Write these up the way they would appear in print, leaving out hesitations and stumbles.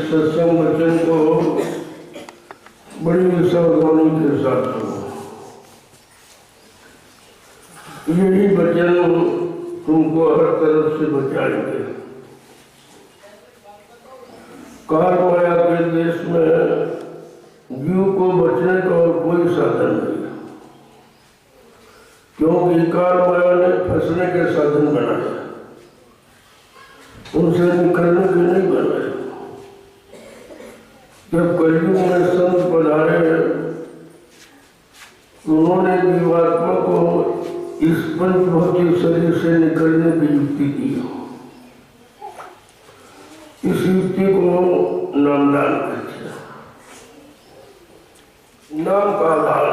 सत्संग वचन को बड़ी सावधानी के साथ सुनो। यही वचन तुमको हर तरफ से बचाएंगे। काल माया के देश में जीव को बचने का और कोई साधन नहीं, क्योंकि काल माया ने फंसने के साधन बनाए, उनसे निकलने के नहीं बनाए। जब कलयुग में संत पधारे उन्होंने जीवात्मा को इस पंचभौतिक शरीर से निकलने की युक्ति दी। इस युक्ति को नामदान कहते हैं। नाम का आधार,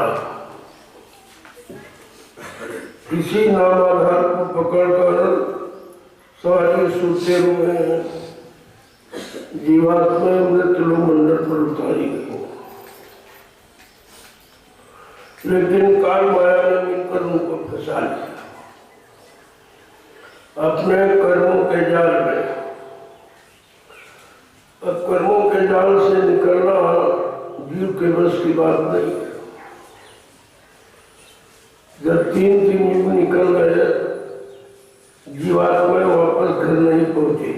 इसी नाम आधार को पकड़कर सारी सूचेरों में जीवात्मा मृत लोक मंडल पर उतारी गई। लेकिन काल माया ने मिलकर उनको फंसा लिया अपने कर्मों के जाल में। अब कर्मों के जाल से निकलना जीव के बस की बात नहीं है। जब 3 युग निकल गए, जीवात्मा वापस घर नहीं पहुंची,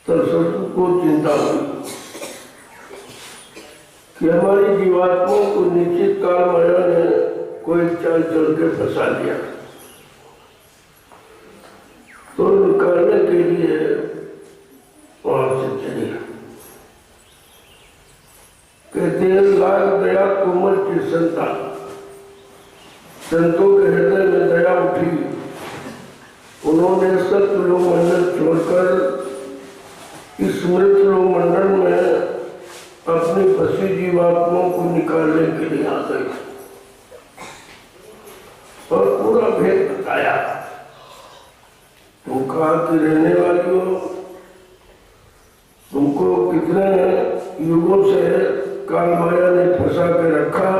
तब सबको चिंता हुई कि हमारी जीवात्माओं को निश्चित काल माया ने कोई चाल चल के फंसा लिया। तो निकालने के लिए वहां से चले। कहते हैं लाग दया कोमल की संतान। संतों के हृदय में दया उठी, उन्होंने सत्लोक मंडल छोड़कर इस मृत लोक मंडल में अपनी फंसी जीवात्माओं को निकालने के लिए आ गए और पूरा भेद बताया। तुम कहाँ की रहने वाली हो, तुमको कितने युगों से काल माया ने फंसा के रखा,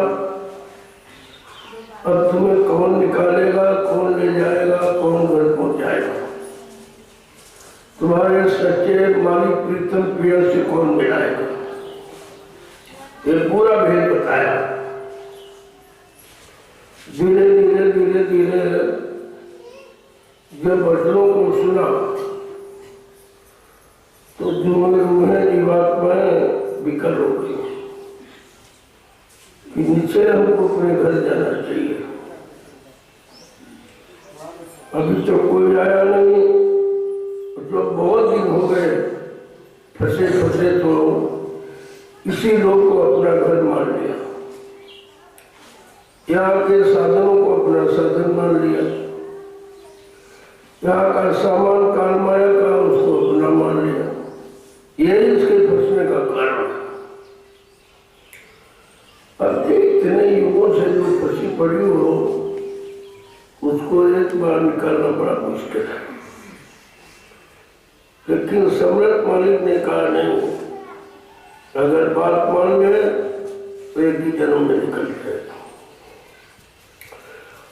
अब तुम्हें कौन निकालेगा, कौन ले जाएगा, कौन घर पहुंचाएगा, तुम्हारे सच्चे मालिक प्रीतम प्रिय से कौन मिलाएगा। ये पूरा भेद बताया। धीरे धीरे धीरे धीरे जब वचनों को सुना तो रूहें जीवात्माएं विकल हो गई कि नीचे हमको अपने घर जाना चाहिए। अभी तो कोई आया नहीं, जो बहुत दिन हो गए फंसे फंसे, तो इसी लोग को अपना घर मान लिया, यहाँ के साधनों को अपना साधन मान लिया, यहाँ का सामान काल माया का उसको अपना मान लिया। यही इसके फंसने का कारण है। अब इतने युगों से जो फंसी पड़ी हो, उसको एक बार निकालना बड़ा मुश्किल है। लेकिन सम्राट मालिक ने कहा नहीं, अगर बात मान गए तो एक ही जन्म में निकल जाएगा,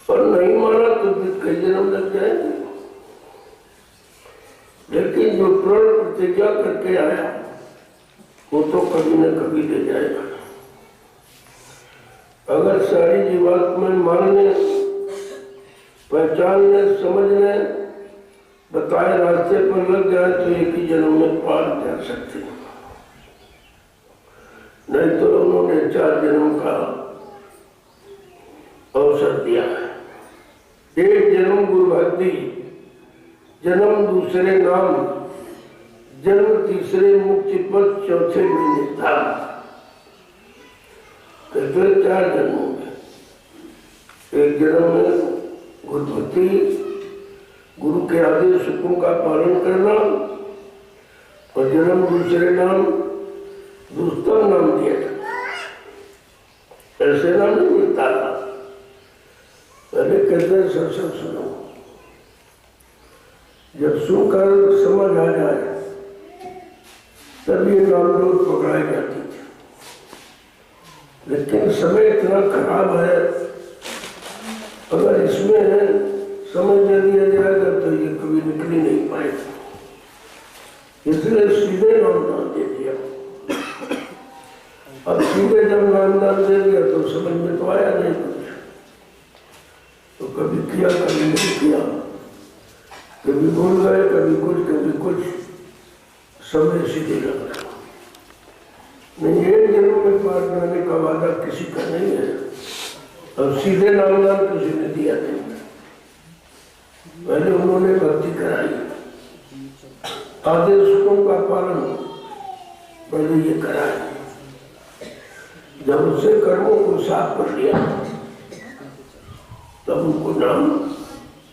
और नहीं माना तो फिर कई जन्म लग जाएंगे। लेकिन जो प्रण प्रतिज्ञा करके आया वो तो कभी न कभी ले जाएगा। अगर सारी जीवात्माएं मानने, पहचानने, समझने, बताए रास्ते पर लग जाए तो एक ही जन्म में पार जा सकते हैं। नहीं तो उन्होंने 4 जन्म का अवसर दिया है। 1 जन्म गुरु भक्ति, जन्म दूसरे नाम, जन्म तीसरे मुक्ति पद, चौथे में निधान। कहते 4 जन्म होंगे। एक जन्म में गुरुपति, गुरु के आदेश हुक्म का पालन करना, और जन्म दूसरे नाम दुष्टम नाम दिया जाता, ऐसे नाम नहीं मिलता था। पहले कहते हैं सत्संग सुनो, जब सुनकर समझ आ जाए तब ये नाम रोज पकड़ाई जाती थी। लेकिन समय इतना खराब है, अगर इसमें समझ न दिया जाएगा तो ये कभी निकल ही नहीं पाएगा। इसलिए सीधे नामदान दे दिया। अब सीधे जब नामदान दे दिया तो समझ में तो आया नहीं कुछ, तो कभी किया कभी नहीं किया, कभी भूल गए कभी कुछ समय सीधे लग रहा। नहीं, एक जन्म में पार जाने का वादा किसी का नहीं है। अब सीधे नामदान किसी ने दिया नहीं, पहले उन्होंने भक्ति कराई, आदेश हुक्म का पालन पहले ये कराया। जब उससे कर्मों को साफ कर लिया तब उनको नाम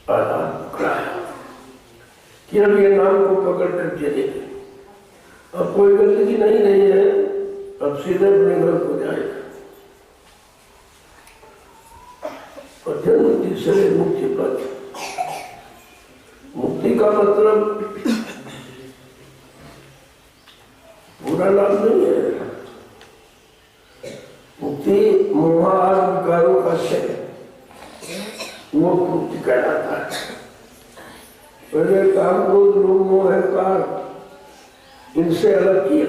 आधार पकड़ाया कि अब ये नाम को पकड़ कर चले। अब कोई गलती नहीं है, अब सीधे अपने घर को जाएगा। और जन्म तीसरे मुक्ति पद। मुक्ति का मतलब पूरा नाम नहीं है। मुक्ति मोहार विकारों का क्षय, वो मुक्ति कहलाता है। पहले काम क्रोध लोभ मोह अहंकार इनसे अलग किया,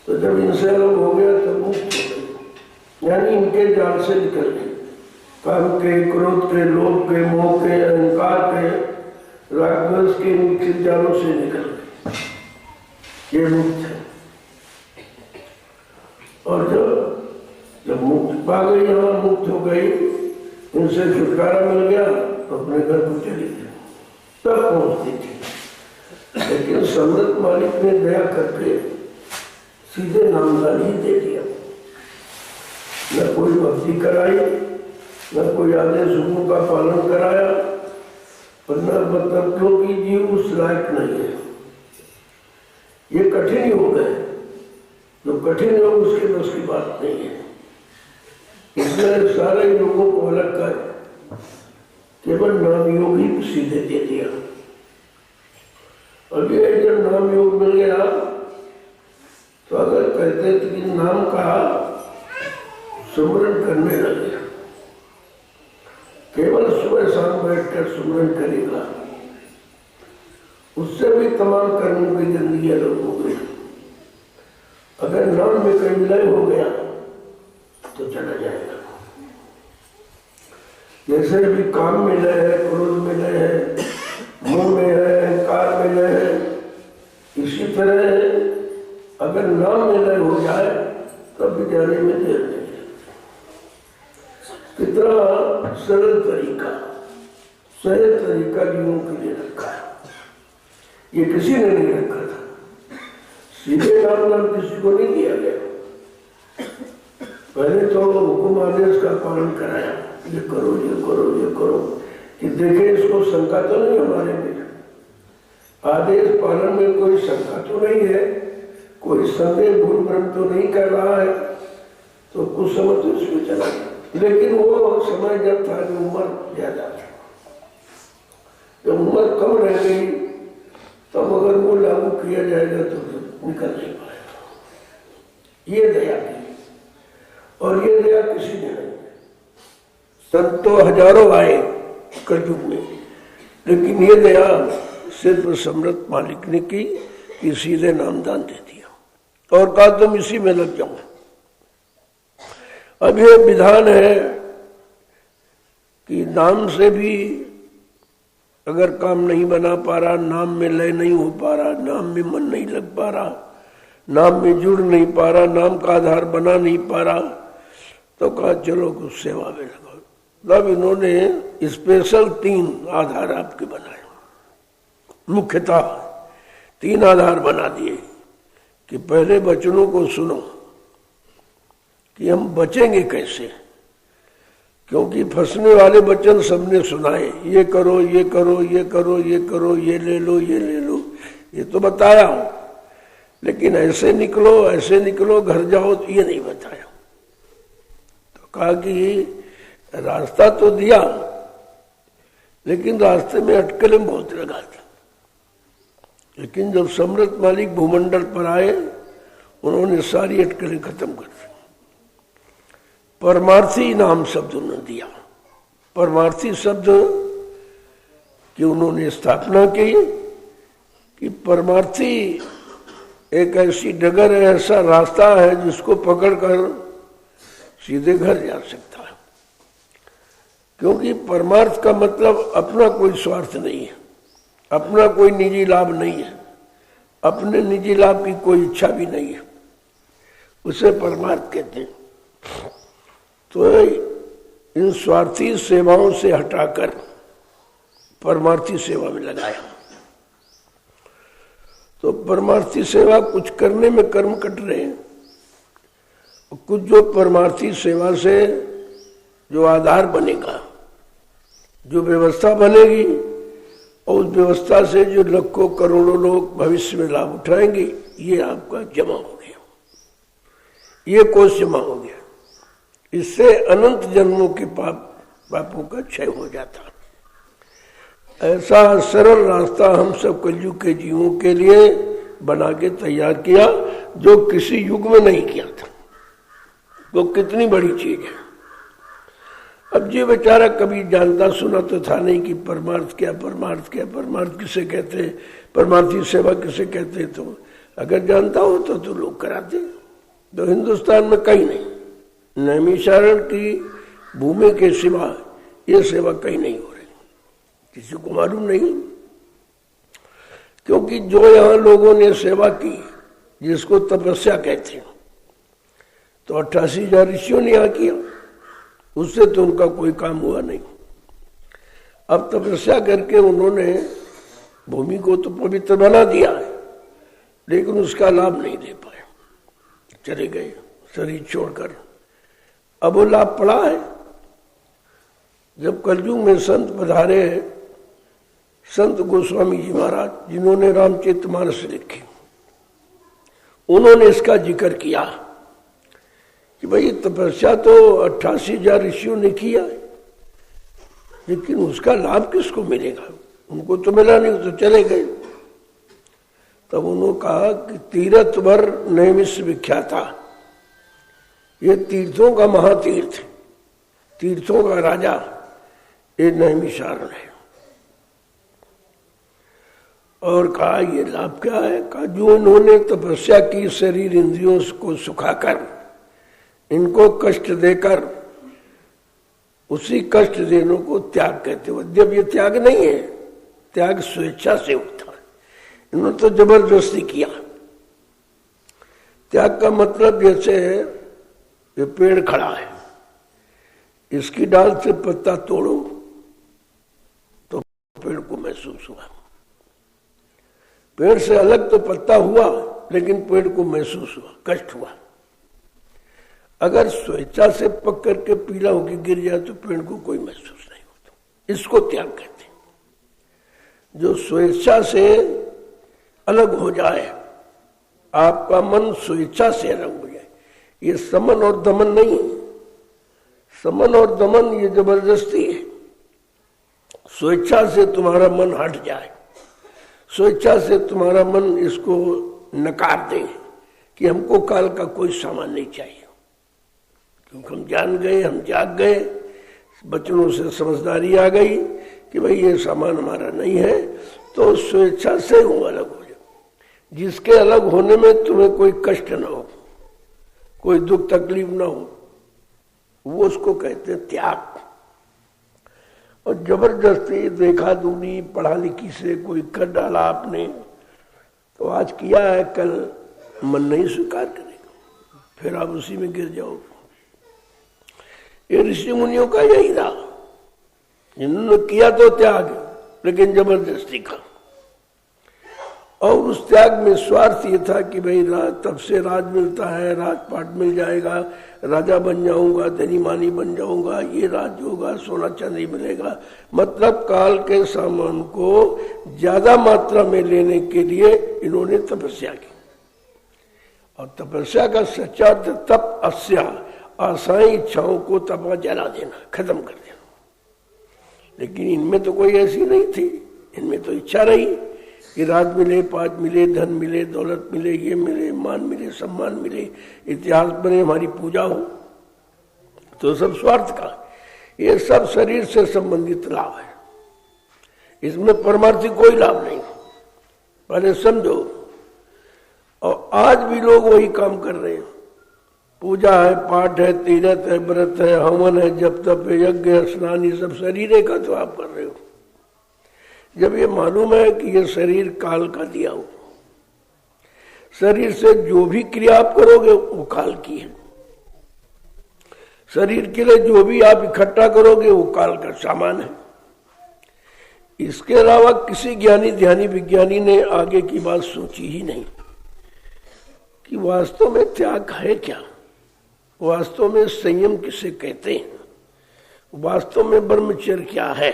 तो जब इनसे अलग हो गया तो मुक्त हो गई, यानी इनके जाल से निकल गए। काम के, क्रोध के, लोभ के, मोह के, अहंकार के, रागद्वेष के इनके जालों से निकल गए, ये मुक्त है। और जब मुक्त पा गई, यहाँ मुक्त हो गई, इनसे छुटकारा मिल गया तो अपने घर को चली गई, तब पहुंचती थी। लेकिन सम्राट मालिक ने दया करके सीधे नामदान ही दे दिया। न कोई भक्ति कराई, न कोई आदेश हुक्म का पालन कराया, और न मतलब क्योंकि जीव उस लायक नहीं है। ये कठिन योग है, जो कठिन योग उसके बस की बात नहीं है। इसलिए सारे योगों को अलग कर केवल नाम योग ही सीधे दे दिया। अब ये जब नाम योग मिल गया तो अगर कहते थे कि नाम का सुमरन करने लगे, केवल सुबह शाम बैठकर सुमरन करेगा, उससे भी तमाम कर्मों की जिंदगी अलग हो गई। अगर नाम में कहीं विलय हो गया तो चला जाएगा। जैसे भी काम में लय है, क्रोध में लय है, मोह में है, अहंकार में लय है, इसी तरह अगर नाम में लय हो जाए तब भी जाने में देर नहीं लगती। कितना सरल तरीका, सहज तरीका जीवों के लिए रखा है, ये किसी ने नहीं रखा था। सीधे नाम किसी को नहीं दिया गया। पहले तो हुक्म आदेश का पालन कराया, ये करो ये करो ये करो, कि देखे इसको शंका तो नहीं हमारे में। आदेश पालन में कोई शंका तो नहीं है, कोई संदेह भूल भ्रम तो नहीं कर रहा है, तो कुछ समय तो इसमें चला गया। लेकिन वो समय जब था कि उम्र ज्यादा थी, जब उम्र कम रह गई तब अगर वो लागू किया जाएगा तो निकल नहीं पाएगा। ये दया की, और ये दया किसी ने नहीं। संत तो हजारों आए कलयुग में, लेकिन ये दया सिर्फ सम्राट मालिक ने की कि सीधे नामदान दे दिया और कहा तुम इसी में लग जाओ। अब ये विधान है कि नाम से भी अगर काम नहीं बना पा रहा, नाम में लय नहीं हो पा रहा, नाम में मन नहीं लग पा रहा, नाम में जुड़ नहीं पा रहा, नाम का आधार बना नहीं पा रहा, तो कहा चलो कुछ सेवा में लगाओ। तब इन्होंने स्पेशल 3 आधार आपके बनाए, मुख्यतः 3 आधार बना दिए कि पहले वचनों को सुनो, कि हम बचेंगे कैसे, क्योंकि फंसने वाले वचन सबने सुनाए, ये करो ये करो ये करो ये करो, ये ले लो ये ले लो, ये तो बताया हूं, लेकिन ऐसे निकलो घर जाओ, तो ये नहीं बताया। तो कहा कि रास्ता तो दिया, लेकिन रास्ते में अटकलें बहुत लगा था। लेकिन जब सम्राट मालिक भूमंडल पर आए, उन्होंने सारी अटकलें खत्म कर दी। परमार्थी नाम शब्द उन्होंने दिया। परमार्थी शब्द की उन्होंने स्थापना की कि परमार्थी एक ऐसी डगर है, ऐसा रास्ता है जिसको पकड़कर सीधे घर जा सकता है। क्योंकि परमार्थ का मतलब अपना कोई स्वार्थ नहीं है, अपना कोई निजी लाभ नहीं है, अपने निजी लाभ की कोई इच्छा भी नहीं है, उसे परमार्थ कहते हैं। तो इन स्वार्थी सेवाओं से हटाकर परमार्थी सेवा में लगाया। तो परमार्थी सेवा कुछ करने में कर्म कट रहे हैं, कुछ जो परमार्थी सेवा से जो आधार बनेगा, जो व्यवस्था बनेगी, और उस व्यवस्था से जो लाखों करोड़ों लोग भविष्य में लाभ उठाएंगे, ये आपका जमा हो गया, ये कोष जमा हो गया। इससे अनंत जन्मों के पापों का क्षय हो जाता। ऐसा सरल रास्ता हम सब कलयुग के जीवों के लिए बना के तैयार किया, जो किसी युग में नहीं किया था। वो कितनी बड़ी चीज है। अब ये बेचारा कभी जानता सुना तो था नहीं कि परमार्थ क्या, परमार्थ क्या, परमार्थ किसे कहते, परमार्थी सेवा किसे कहते। तो अगर जानता हो तो लोग कराते। तो हिंदुस्तान में कहीं नहीं, नैमिषारण्य की भूमि के सिवा ये सेवा कहीं नहीं हो रही, किसी को मालूम नहीं। क्योंकि जो यहाँ लोगों ने सेवा की, जिसको तपस्या कहते हैं, तो 88,000 ऋषियों ने यहाँ किया, उससे तो उनका कोई काम हुआ नहीं। अब तपस्या करके उन्होंने भूमि को तो पवित्र बना दिया है, लेकिन उसका लाभ नहीं ले पाए, चले गए शरीर छोड़कर। अब वो लाभ पड़ा है। जब कलयुग में संत पधारे, संत गोस्वामी जी महाराज, जिन्होंने रामचरितमानस लिखी, उन्होंने इसका जिक्र किया कि भाई तपस्या तो 88,000 ऋषियों ने किया है, लेकिन उसका लाभ किसको मिलेगा? उनको तो मिला नहीं, तो चले गए। तब उन्होंने कहा कि तीर्थ भर नैमिष विख्याता, ये तीर्थों का महातीर्थ, तीर्थों का राजा ये नैमिषारण्य है। और कहा ये लाभ क्या है? कहा जो इन्होंने तपस्या की, शरीर इंद्रियों को सुखाकर, इनको कष्ट देकर, उसी कष्ट देने को त्याग कहते हो। जब ये त्याग नहीं है, त्याग स्वेच्छा से होता है, इन्होंने तो जबरदस्ती किया। त्याग का मतलब जैसे ये पेड़ खड़ा है, इसकी डाल से पत्ता तोड़ो तो पेड़ को महसूस हुआ। पेड़ से अलग तो पत्ता हुआ, लेकिन पेड़ को महसूस हुआ, कष्ट हुआ। अगर स्वेच्छा से पक करके पीला होकर गिर जाए तो पेड़ को कोई महसूस नहीं होता। इसको त्याग कहते हैं। जो स्वेच्छा से अलग हो जाए, आपका मन स्वेच्छा से अलग हो जाए, ये समन और दमन नहीं है। समन और दमन ये जबरदस्ती है। स्वेच्छा से तुम्हारा मन हट जाए, स्वेच्छा से तुम्हारा मन इसको नकार दे कि हमको काल का कोई सामान नहीं चाहिए, क्योंकि हम जान गए, हम जाग गए, बचनों से समझदारी आ गई कि भाई ये सामान हमारा नहीं है। तो स्वेच्छा से वो अलग हो जाए, जिसके अलग होने में तुम्हें कोई कष्ट ना हो, कोई दुख तकलीफ ना हो, वो उसको कहते हैं त्याग। और जबरदस्ती देखा दूनी पढ़ा लिखी से कोई कर डाला आपने, तो आज किया है, कल मन नहीं स्वीकार करेगा, फिर आप उसी में गिर जाओगे। ये ऋषि मुनियों का यही रहा, जिन्होंने किया तो त्याग, लेकिन जबरदस्ती का। और उस त्याग में स्वार्थ ये था कि भाई तब से राज मिलता है, राजपाट मिल जाएगा, राजा बन जाऊंगा, धनी मानी बन जाऊंगा, ये राज होगा, सोना चांदी मिलेगा। मतलब काल के सामान को ज्यादा मात्रा में लेने के लिए इन्होंने तपस्या की। और तपस्या का सच्चा तप अस्या, आशाएं इच्छाओं को तपा जला देना, खत्म कर देना। लेकिन इनमें तो कोई ऐसी नहीं थी, इनमें तो इच्छा रही कि राज मिले, पाज मिले, धन मिले, दौलत मिले, ये मिले, मान मिले, सम्मान मिले, इतिहास बने, हमारी पूजा हो। तो सब स्वार्थ का, ये सब शरीर से संबंधित लाभ है, इसमें परमार्थी कोई लाभ नहीं, पहले समझो। और आज भी लोग वही काम कर रहे हैं। पूजा है, पाठ है, तीरथ है, व्रत है, हवन है, जप तप है, यज्ञ है, स्नान, ये सब शरीर का तो आप कर रहे हो। जब ये मालूम है कि ये शरीर काल का दिया हो, शरीर से जो भी क्रिया आप करोगे वो काल की है, शरीर के लिए जो भी आप इकट्ठा करोगे वो काल का सामान है। इसके अलावा किसी ज्ञानी ध्यानी विज्ञानी ने आगे की बात सोची ही नहीं कि वास्तव में त्याग है क्या, वास्तव में संयम किसे कहते हैं, वास्तव में ब्रह्मचर्य क्या है।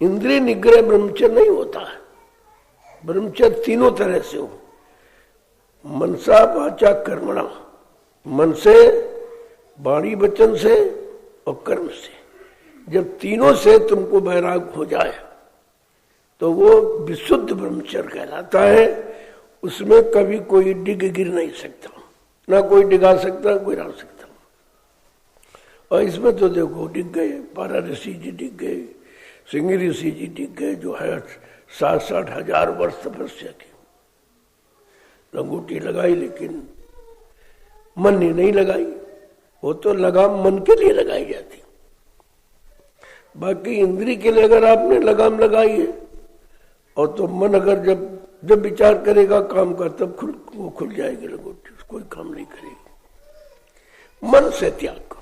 इंद्रिय निग्रह ब्रह्मचर्य नहीं होता है। ब्रह्मचर्य तीनों तरह से हो, मनसा वाचा कर्मणा, मन से, वाणी वचन से और कर्म से। जब तीनों से तुमको वैराग हो जाए तो वो विशुद्ध ब्रह्मचर्य कहलाता है। उसमें कभी कोई डिग गिर नहीं सकता, ना कोई डिगा सकता, कोई रह सकता। और इसमें तो देखो डिग गए, पारा ऋषि जी डिग गए, सिंह ऋषि जी डिग गए, जो है 60-60 हजार वर्ष तपस्या की, लंगोटी लगाई लेकिन मन ने नहीं लगाई। वो तो लगाम मन के लिए लगाई जाती, बाकी इंद्री के लिए अगर आपने लगाम लगाई है और तो मन अगर जब विचार करेगा काम का तब वो खुल जाएगी लंगोटी, कोई काम नहीं करेगी। मन से त्याग करो,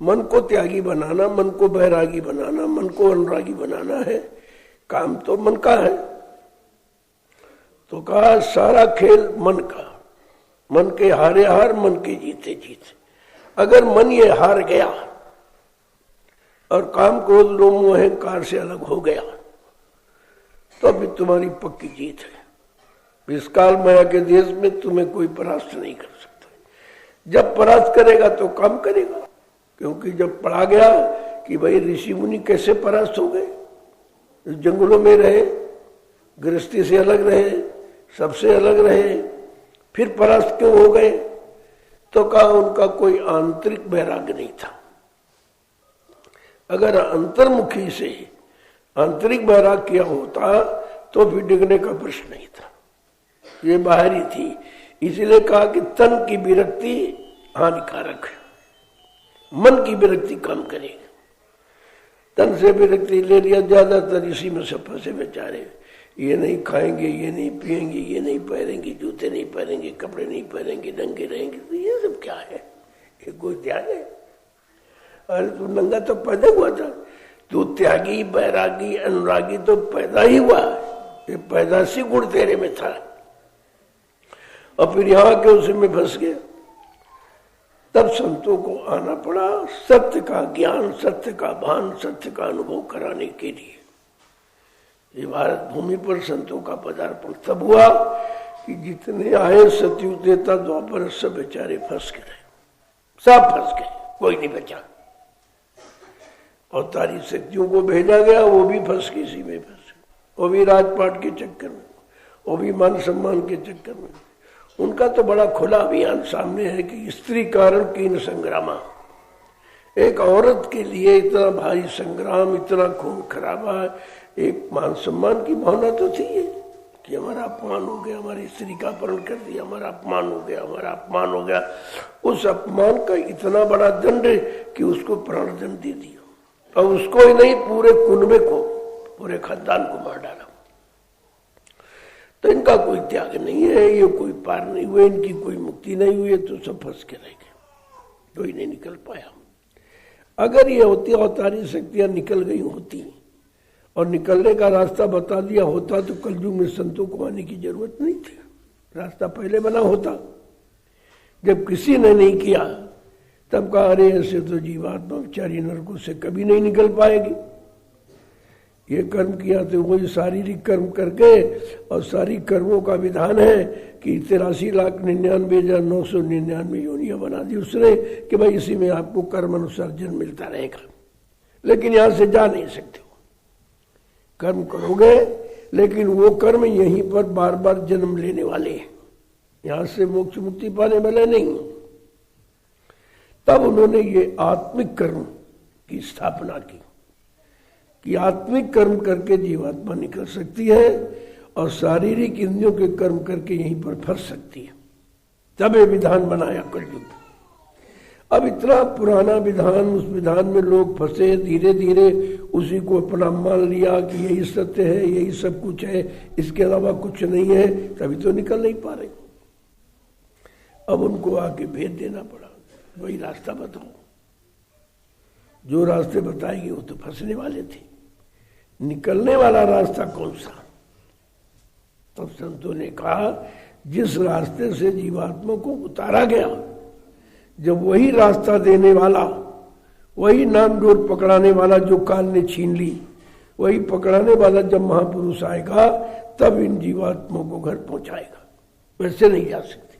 मन को त्यागी बनाना, मन को बैरागी बनाना, मन को अनुरागी बनाना है, काम तो मन का है। तो कहा सारा खेल मन का, मन के हारे हार, मन के जीते जीत। अगर मन ये हार गया और काम क्रोध लोभ मोह अहंकार से अलग हो गया तो अभी तुम्हारी पक्की जीत है। इस काल माया के देश में तुम्हें कोई परास्त नहीं कर सकता। जब परास्त करेगा तो काम करेगा, क्योंकि जब पढ़ा गया कि भाई ऋषि मुनि कैसे परास्त हो गए, जंगलों में रहे, गृहस्थी से अलग रहे, सबसे अलग रहे, फिर परास्त क्यों हो गए, तो कहा उनका कोई आंतरिक वैराग्य नहीं था। अगर अंतर्मुखी से आंतरिक वैराग्य किया होता तो भी डिगने का प्रश्न नहीं था, ये बाहरी थी। इसलिए कहा कि तन की विरक्ति हानिकारक है, मन की विरक्ति कम करेगी। तन से विरक्ति ले लिया, ज्यादातर इसी में सब फंसे बेचारे। ये नहीं खाएंगे, ये नहीं पिएंगे, ये नहीं पहनेंगे, जूते नहीं पहनेंगे, कपड़े नहीं पहनेंगे, नंगे रहेंगे। तो ये सब क्या है, ये कोई त्याग है? अरे तू नंगा तो पैदा हुआ था, तू त्यागी बैरागी अनुरागी तो पैदा ही हुआ, ये पैदाशी गुण तेरे में था, और फिर यहाँ के उसी में फंस गया। तब संतों को आना पड़ा सत्य का ज्ञान, सत्य का भान, सत्य का अनुभव कराने के लिए। ये भारत भूमि पर संतों का पदार्पण तब हुआ कि जितने आए सतयुग देता द्वापर सब बेचारे फंस गए, सब फंस गए, कोई नहीं बचा। और तारी शक्तियों को भेजा गया, वो भी फंस गए, इसी में फंस गए, वो भी राजपाट के चक्कर में, वो भी मान सम्मान के चक्कर में। उनका तो बड़ा खुला अभियान सामने है कि स्त्री कारण कीन संग्रामा। एक औरत के लिए इतना भारी संग्राम, इतना खून खराबा, एक मान सम्मान की भावना तो थी कि हमारा अपमान हो गया, हमारी स्त्री का अपहरण कर दिया, हमारा अपमान हो गया, हमारा अपमान हो गया। उस अपमान का इतना बड़ा दंड कि उसको प्राणदंड दे दिया, और उसको ही नहीं पूरे कुनबे को, पूरे खानदान को मार डाला। तो इनका कोई त्याग नहीं है, ये कोई पार नहीं हुए, इनकी कोई मुक्ति नहीं हुई, तो सब फंस के रह गए, कोई नहीं निकल पाया। अगर ये होती अवतारी शक्तियां निकल गई होती और निकलने का रास्ता बता दिया होता तो कलयुग में संतों को आने की जरूरत नहीं थी, रास्ता पहले बना होता। जब किसी ने नहीं किया तब कहा अरे ऐसे तो जीवात्मा बेचारी नरकों से कभी नहीं निकल पाएगी। ये कर्म किया तो वही शारीरिक कर्म करके, और सारी कर्मों का विधान है कि 83,99,999 योनियां बना दी उसने कि भाई इसी में आपको कर्म अनुसार जन्म मिलता रहेगा, लेकिन यहां से जा नहीं सकते हो। कर्म करोगे लेकिन वो कर्म यहीं पर बार बार जन्म लेने वाले हैं, यहां से मोक्ष मुक्ति पाने वाले नहीं। तब उन्होंने ये आत्मिक कर्म की स्थापना की कि आत्मिक कर्म करके जीवात्मा निकल सकती है और शारीरिक इंद्रियों के कर्म करके यहीं पर फंस सकती है। तब ये विधान बनाया कलयुग। अब इतना पुराना विधान, उस विधान में लोग फंसे, धीरे धीरे उसी को अपना मान लिया कि यही सत्य है, यही सब कुछ है, इसके अलावा कुछ नहीं है, तभी तो निकल नहीं पा रहे। अब उनको आके भेद देना पड़ा, वही रास्ता बताओ। जो रास्ते बताएगी वो तो फंसने वाले थे, निकलने वाला रास्ता कौन सा? तब संतों ने कहा जिस रास्ते से जीवात्मा को उतारा गया, जब वही रास्ता देने वाला, वही नाम डोर पकड़ाने वाला जो काल ने छीन ली, वही पकड़ाने वाला जब महापुरुष आएगा तब इन जीवात्माओं को घर पहुंचाएगा। वैसे नहीं जा सकते,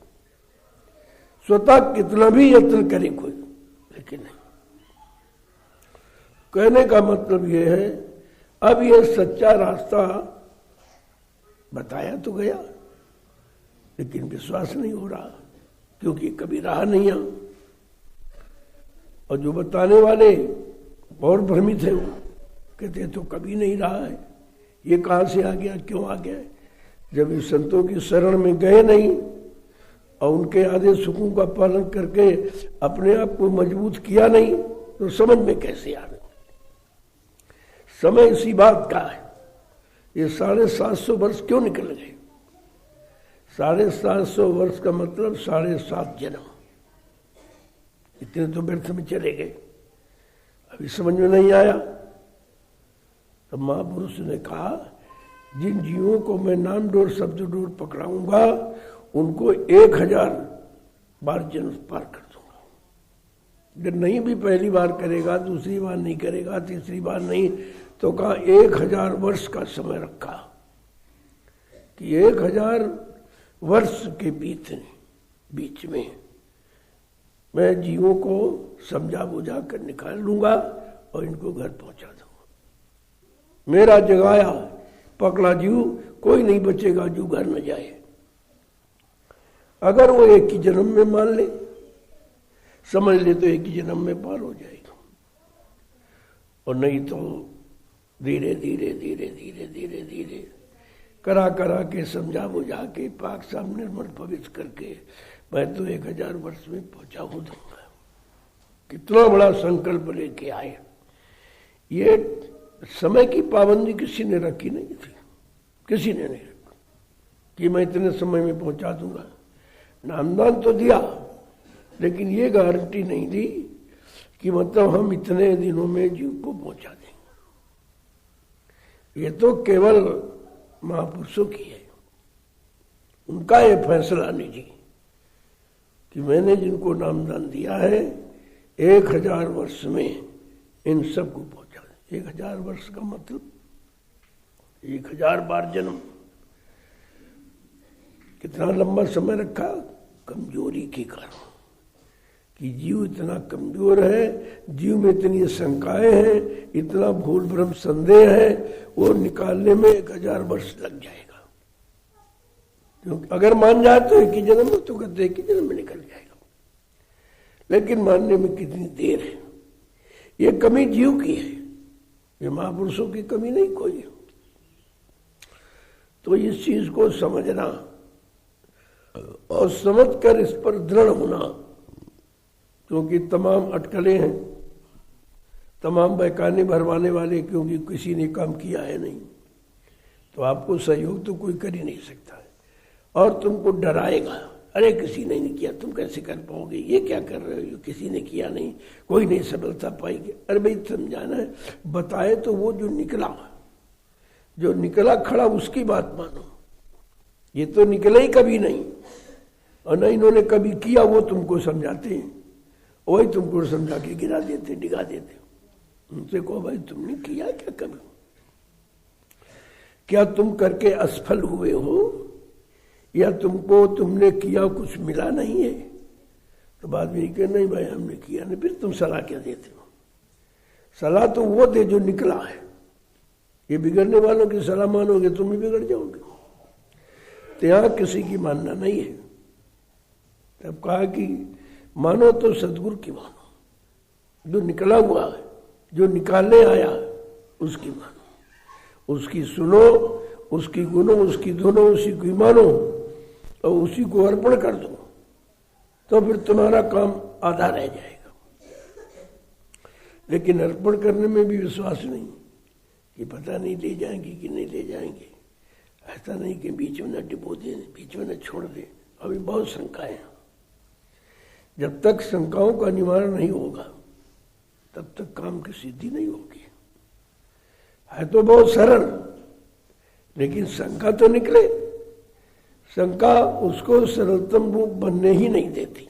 स्वतः कितना भी यत्न करे कोई, लेकिन नहीं। कहने का मतलब यह है अब यह सच्चा रास्ता बताया तो गया, लेकिन विश्वास नहीं हो रहा क्योंकि कभी रहा नहीं है। और जो बताने वाले और भ्रमित है, वो कहते तो कभी नहीं रहा है, ये कहां से आ गया, क्यों आ गया? जब इस संतों की शरण में गए नहीं और उनके आदेश हुकुम का पालन करके अपने आप को मजबूत किया नहीं, तो समझ में कैसे आ रहा? समय इसी बात का है। ये 750 वर्ष क्यों निकल गए? 750 वर्ष का मतलब 7.5 जन्म, इतने तो व्यर्थ में चले गए। अभी समझ में नहीं आया। तब महापुरुष ने कहा जिन जीवों को मैं नाम डोर शब्द डोर पकड़ाऊंगा उनको 1000 बार जन्म पार कर दूंगा। अगर नहीं भी पहली बार करेगा, दूसरी बार नहीं करेगा, तीसरी बार नहीं, तो कहा 1000 वर्ष का समय रखा कि 1000 वर्ष के बीच में मैं जीवों को समझा बुझा कर निकाल लूंगा और इनको घर पहुंचा दूंगा। मेरा जगाया पकड़ा जीव कोई नहीं बचेगा जो घर न जाए। अगर वो एक ही जन्म में मान ले, समझ ले, तो एक ही जन्म में पार हो जाएगा, और नहीं तो धीरे धीरे धीरे धीरे धीरे धीरे करा के समझा बुझा के पाक सामने निर्मल पवित्र करके मैं तो 1000 वर्ष में पहुंचा हो दूंगा। कितना बड़ा संकल्प लेके आए। ये समय की पाबंदी किसी ने रखी नहीं थी, किसी ने नहीं रखी कि मैं इतने समय में पहुंचा दूंगा। नामदान तो दिया, लेकिन ये गारंटी नहीं दी कि मतलब हम इतने दिनों में जीव को पहुंचा देंगे। ये तो केवल महापुरुषों की है, उनका ये फैसला निजी कि मैंने जिनको नामदान दिया है 1000 वर्ष में इन सबको पहुंचा दें। 1000 वर्ष का मतलब 1000 बार जन्म। कितना लंबा समय रखा? कमजोरी के कारण कि जीव इतना कमजोर है, जीव में इतनी शंकाएं हैं, इतना भूल भ्रम संदेह है, वो निकालने में 1000 वर्ष लग जाएगा। क्योंकि अगर मान जाए तो एक ही जन्म में, तो कहते एक ही जन्म में निकल जाएगा, लेकिन मानने में कितनी देर है। ये कमी जीव की है, ये महापुरुषों की कमी नहीं कोई। तो इस चीज को समझना और समझकर इस पर दृढ़ होना, क्योंकि तमाम अटकलें हैं, तमाम बहकाने भरवाने वाले, क्योंकि किसी ने काम किया है नहीं, तो आपको सहयोग तो कोई कर ही नहीं सकता है। और तुमको डराएगा, अरे किसी ने नहीं किया, तुम कैसे कर पाओगे, ये क्या कर रहे हो, किसी ने किया नहीं, कोई नहीं सफलता पाएगी। अरे भाई समझाना है, बताए तो वो जो निकला, जो निकला खड़ा उसकी बात मानो। ये तो निकले ही कभी नहीं, और न इन्होंने कभी किया, वो तुमको समझाते हैं, वही तुमको समझा के गिरा देते, डिगा देते। उनसे कहो भाई तुमने किया क्या कभी? क्या तुम करके असफल हुए हो, या तुमने किया कुछ मिला नहीं है? तो बाद में कहे नहीं भाई हमने किया नहीं। फिर तुम सलाह क्या देते हो? सलाह तो वो दे जो निकला है। ये बिगड़ने वालों की सलाह मानोगे तुम भी बिगड़ जाओगे। तो यहां किसी की मानना नहीं है। तब कहा कि मानो तो सदगुरु की मानो, जो निकला हुआ है, जो निकालने आया उसकी मानो, उसकी सुनो, उसकी गुनो, उसकी धुनो, उसी की मानो और उसी को अर्पण कर दो, तो फिर तुम्हारा काम आधा रह जाएगा। लेकिन अर्पण करने में भी विश्वास नहीं कि पता नहीं ले जाएंगे कि नहीं ले जाएंगे, ऐसा नहीं कि बीच में न डिबो दे, बीच में न छोड़ दे। अभी बहुत शंकाएं। जब तक शंकाओं का निवारण नहीं होगा तब तक काम की सिद्धि नहीं होगी। है तो बहुत सरल, लेकिन शंका तो निकले। शंका उसको सरलतम रूप बनने ही नहीं देती।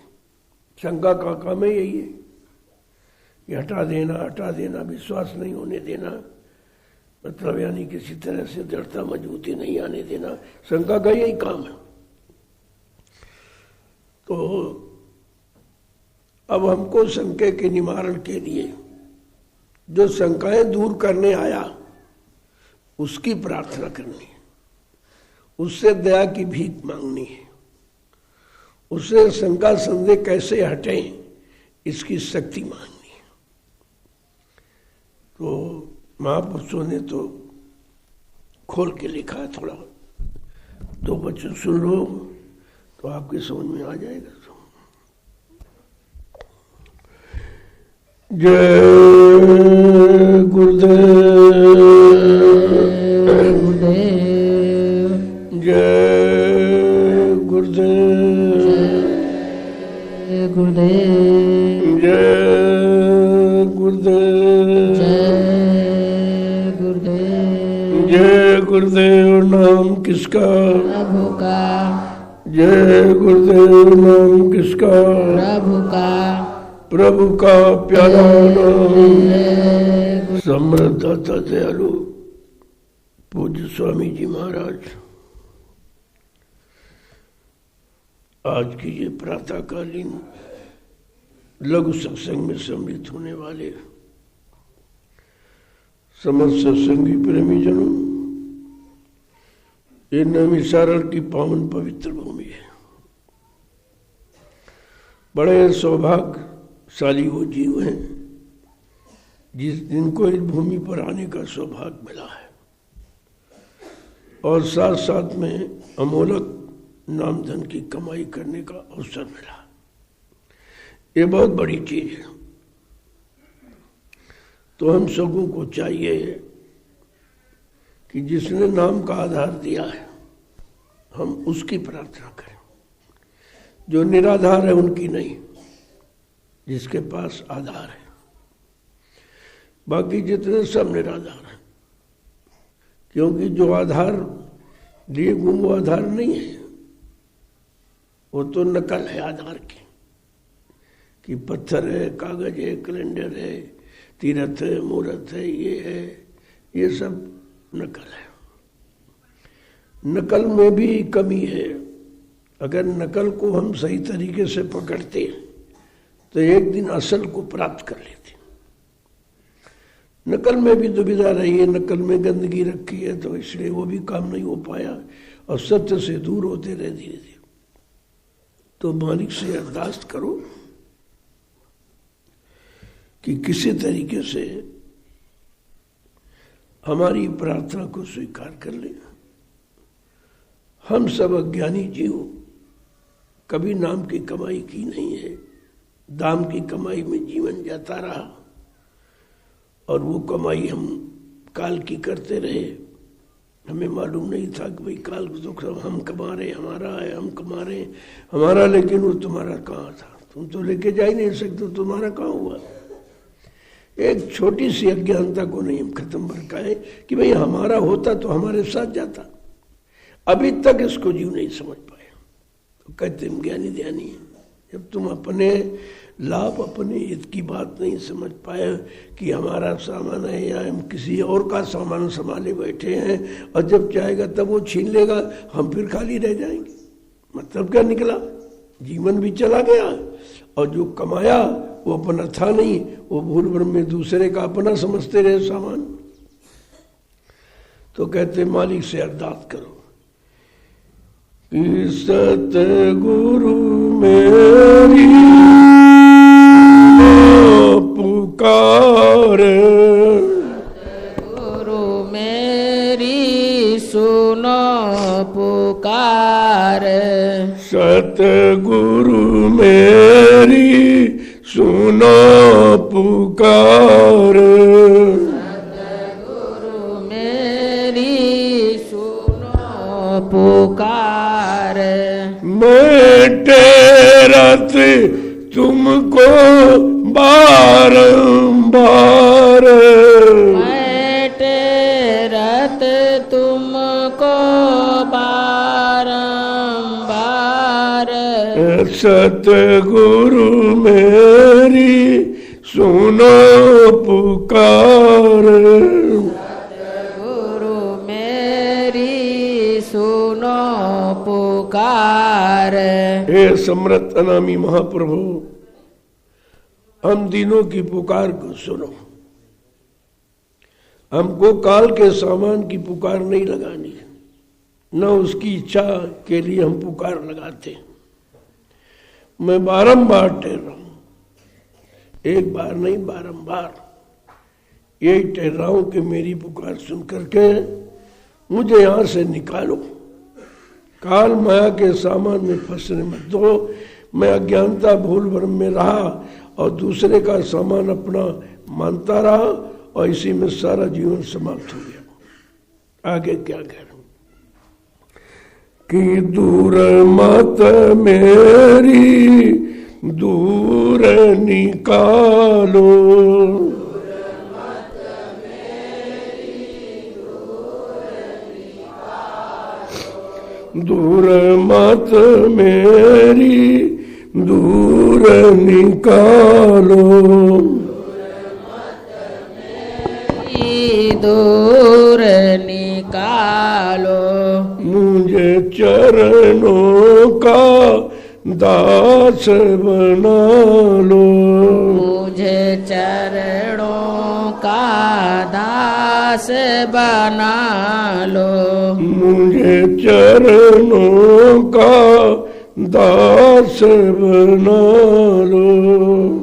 शंका का काम है यही है कि हटा देना, विश्वास नहीं होने देना, मतलब यानी किसी तरह से दृढ़ता मजबूती नहीं आने देना। शंका का यही काम है। तो अब हमको शंके के निवारण के लिए जो शंकाएं दूर करने आया उसकी प्रार्थना करनी है, उससे दया की भीख मांगनी है, उससे शंका संदेह कैसे हटें इसकी शक्ति मांगनी है। तो महापुरुषों ने तो खोल के लिखा है, थोड़ा दो बच्चों सुन लो तो आपके समझ में आ जाएगा। जय गुरुदेव, जय गुरुदेव, जय गुरुदेव, जय गुरुदेव, जय गुरुदेव, जय गुरुदेव। नाम किसका? प्रभु का। जय गुरुदेव। नाम किसका? प्रभु का। प्रभु का प्यारा नाम। समृद्धता दयालु पूज्य स्वामी जी महाराज आज की ये प्रातःकालीन लघु सत्संग में सम्मिलित होने वाले समस्त सत्संगी प्रेमी जनों, ये नैमिषारण्य की पावन पवित्र भूमि है। बड़े सौभाग्यशाली वो जीव हैं जिनको इस भूमि पर आने का सौभाग्य मिला है, और साथ साथ में अमोलक नाम धन की कमाई करने का अवसर मिला। ये बहुत बड़ी चीज है। तो हम सबों को चाहिए कि जिसने नाम का आधार दिया है हम उसकी प्रार्थना करें। जो निराधार है उनकी नहीं, जिसके पास आधार है। बाकी जितने सब निराधार हैं, क्योंकि जो आधार लिए वो आधार नहीं है, वो तो नकल है आधार की। कि पत्थर है, कागज है, कैलेंडर है, तीर्थ है, मूर्त है, ये सब नकल है। नकल में भी कमी है। अगर नकल को हम सही तरीके से पकड़ते तो एक दिन असल को प्राप्त कर लेते। नकल में भी दुविधा रही है, नकल में गंदगी रखी है, तो इसलिए वो भी काम नहीं हो पाया और सत्य से दूर होते रहे धीरे धीरे। तो मालिक से अरदास करो कि किसी तरीके से हमारी प्रार्थना को स्वीकार कर ले। हम सब अज्ञानी जीव कभी नाम की कमाई की नहीं है, दाम की कमाई में जीवन जाता रहा, और वो कमाई हम काल की करते रहे। हमें मालूम नहीं था कि भाई काल को तो हम कमा रहे, हमारा है, हम कमा रहे हमारा, लेकिन वो तुम्हारा कहाँ था? तुम तो लेके जा ही नहीं सकते, तुम्हारा कहाँ हुआ? एक छोटी सी अज्ञानता को नहीं हम खत्म कर पाए कि भाई हमारा होता तो हमारे साथ जाता। अभी तक इसको जीव नहीं समझ पाए। तो कहते हम ज्ञानी ध्यानी है। जब तुम अपने लाभ अपने हित की बात नहीं समझ पाए कि हमारा सामान है या हम किसी और का सामान संभाले बैठे हैं, और जब चाहेगा तब वो छीन लेगा, हम फिर खाली रह जाएंगे। मतलब क्या निकला? जीवन भी चला गया और जो कमाया वो अपना था नहीं, वो भूल भ्रम में दूसरे का अपना समझते रहे सामान। तो कहते मालिक से अरदास करो कि सतगुरु मेरी पुकार, गुरु मेरी सुनो पुकार, सतगुरु मेरी सुनो पुकार, सतगुरु मेरी सुनो पुकार। मैं टेरत तुमको बारंबार, मैं टेरत तुमको बारंबार, सतगुरु मेरी सुनो पुकार, सतगुरु मेरी सुनो पुकार। हे सम्रत अनामी महाप्रभु, हम दिनों की पुकार को सुनो। हमको काल के सामान की पुकार नहीं लगानी, न उसकी इच्छा के लिए हम पुकार लगाते हैं। मैं बारंबार ठहर रहा हूं, एक बार नहीं बारंबार यही ठहर रहा हूं कि मेरी पुकार सुन करके मुझे यहां से निकालो। काल माया के सामान में फंसने मत दो। मैं अज्ञानता भूल भ्रम में रहा और दूसरे का सामान अपना मानता रहा और इसी में सारा जीवन समाप्त हो गया। आगे क्या कह रहा हूं कि दूर मत मेरी दूर निकालो, दूर मत मेरी दूर निकालो, दूर निकालो, मुझे चरणों का दास बना लो, मुझे चरणों का दास बना लो, मुझे चरणों का दास बना लो,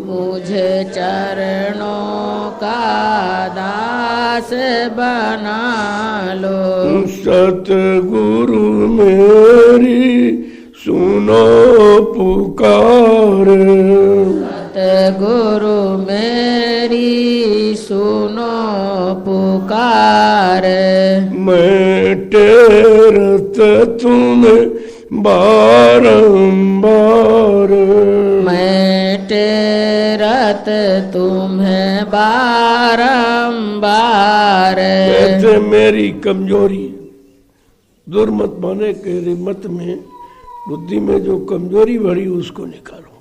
मुझे चरणों का दास बना लो, सतगुरु मेरी सुनो पुकार, सतगुरु मेरी सुनो पुकार। मैं टेरत तुम्हें बारंबार, मैं टेरत तुम्हें बारंबार, कहते मेरी कमजोरी दूर मत माने के मत में बुद्धि में जो कमजोरी भरी उसको निकालो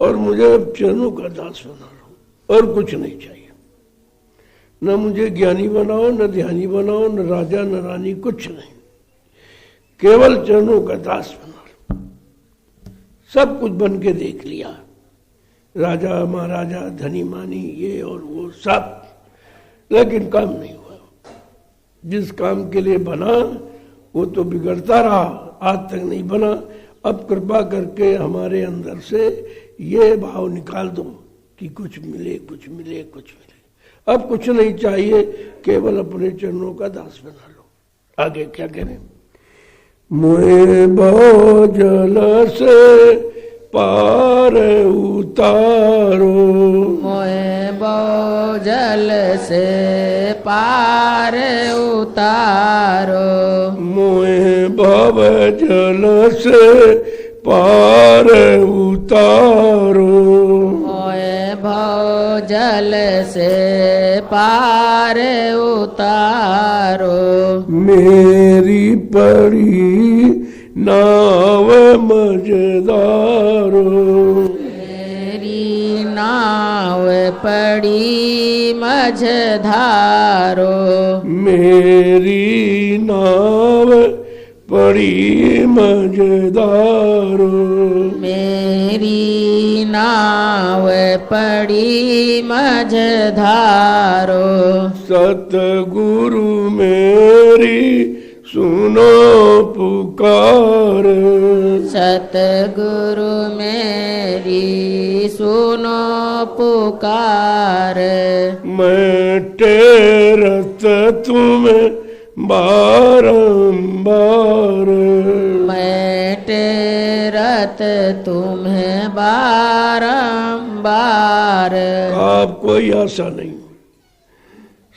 और मुझे चरणों का दास बना लो और कुछ नहीं चाहिए। न मुझे ज्ञानी बनाओ, न ध्यानी बनाओ, न राजा न रानी, कुछ नहीं, केवल चरणों का दास बना लो। सब कुछ बन के देख लिया, राजा महाराजा धनी मानी ये और वो सब, लेकिन काम नहीं हुआ। जिस काम के लिए बना वो तो बिगड़ता रहा, आज तक नहीं बना। अब कृपा करके हमारे अंदर से ये भाव निकाल दो कि कुछ मिले कुछ मिले कुछ मिले। अब कुछ नहीं चाहिए, केवल अपने चरणों का दास बना लो। आगे क्या करें? मोहे भवजल से पार उतारो, मोहे भवजल से पार उतारो, मोहे भवजल से पार उतारो, मोहे भवजल जल से पार उतारो। मेरी पड़ी नाव मझधारो, मेरी नाव पड़ी मझधारो। मेरी नाव पड़ी मझधारो, मेरी नाव पड़ी मझधारो। सतगुरु मेरी सुनो पुकार, सतगुरु मेरी सुनो पुकार। मैं टेरत तुम्हें बारंबार, मैं टेरत तुम्हें बारंबार। आप कोई आशा नहीं,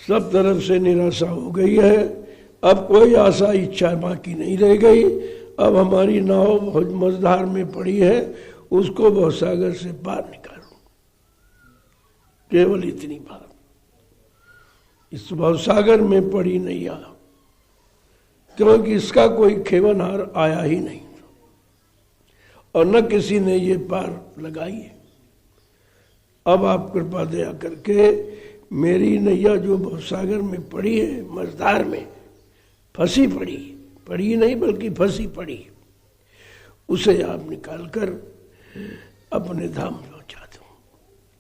सब तरफ से निराशा हो गई है। अब कोई आशा इच्छा बाकी नहीं रह गई। अब हमारी नाव मझधार में पड़ी है, उसको भवसागर से पार निकालो, केवल इतनी बात। इस भवसागर में पड़ी नैया, क्योंकि इसका कोई खेवनहार आया ही नहीं और न किसी ने ये पार लगाई है। अब आप कृपा दया करके मेरी नैया जो भवसागर में पड़ी है, मझधार में फंसी पड़ी, पड़ी नहीं बल्कि फंसी पड़ी, उसे आप निकाल कर अपने धाम पहुंचा दो।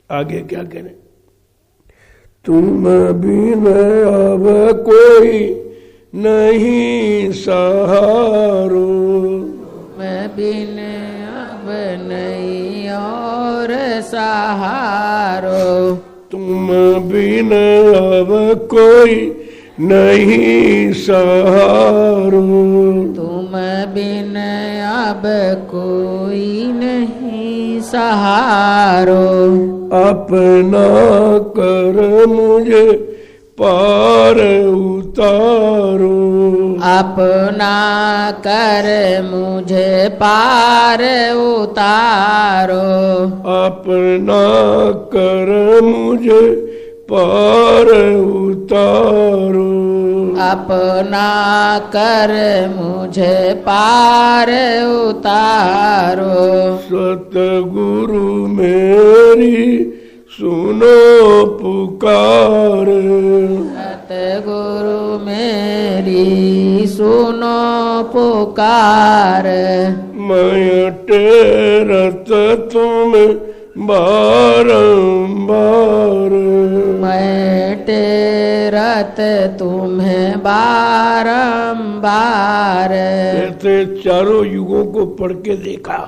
आगे क्या करें? तुम बिन अब कोई नहीं सहारो, मैं बिन अब नहीं और सहारो। तुम बिन अब कोई नहीं सहारो, तुम बिन अब कोई नहीं सहारो। अपना कर मुझे पार उतारो, अपना कर मुझे पार उतारो। अपना कर मुझे पार उतारो, अपना कर मुझे पार उतारो। सतगुरु मेरी सुनो पुकार, सतगुरु मेरी सुनो पुकार। मैं टेरत तुम्हें बारंबार, मैं टेरत तुम्हें बारंबार। ऐसे चारों युगों को पढ़ के देखा,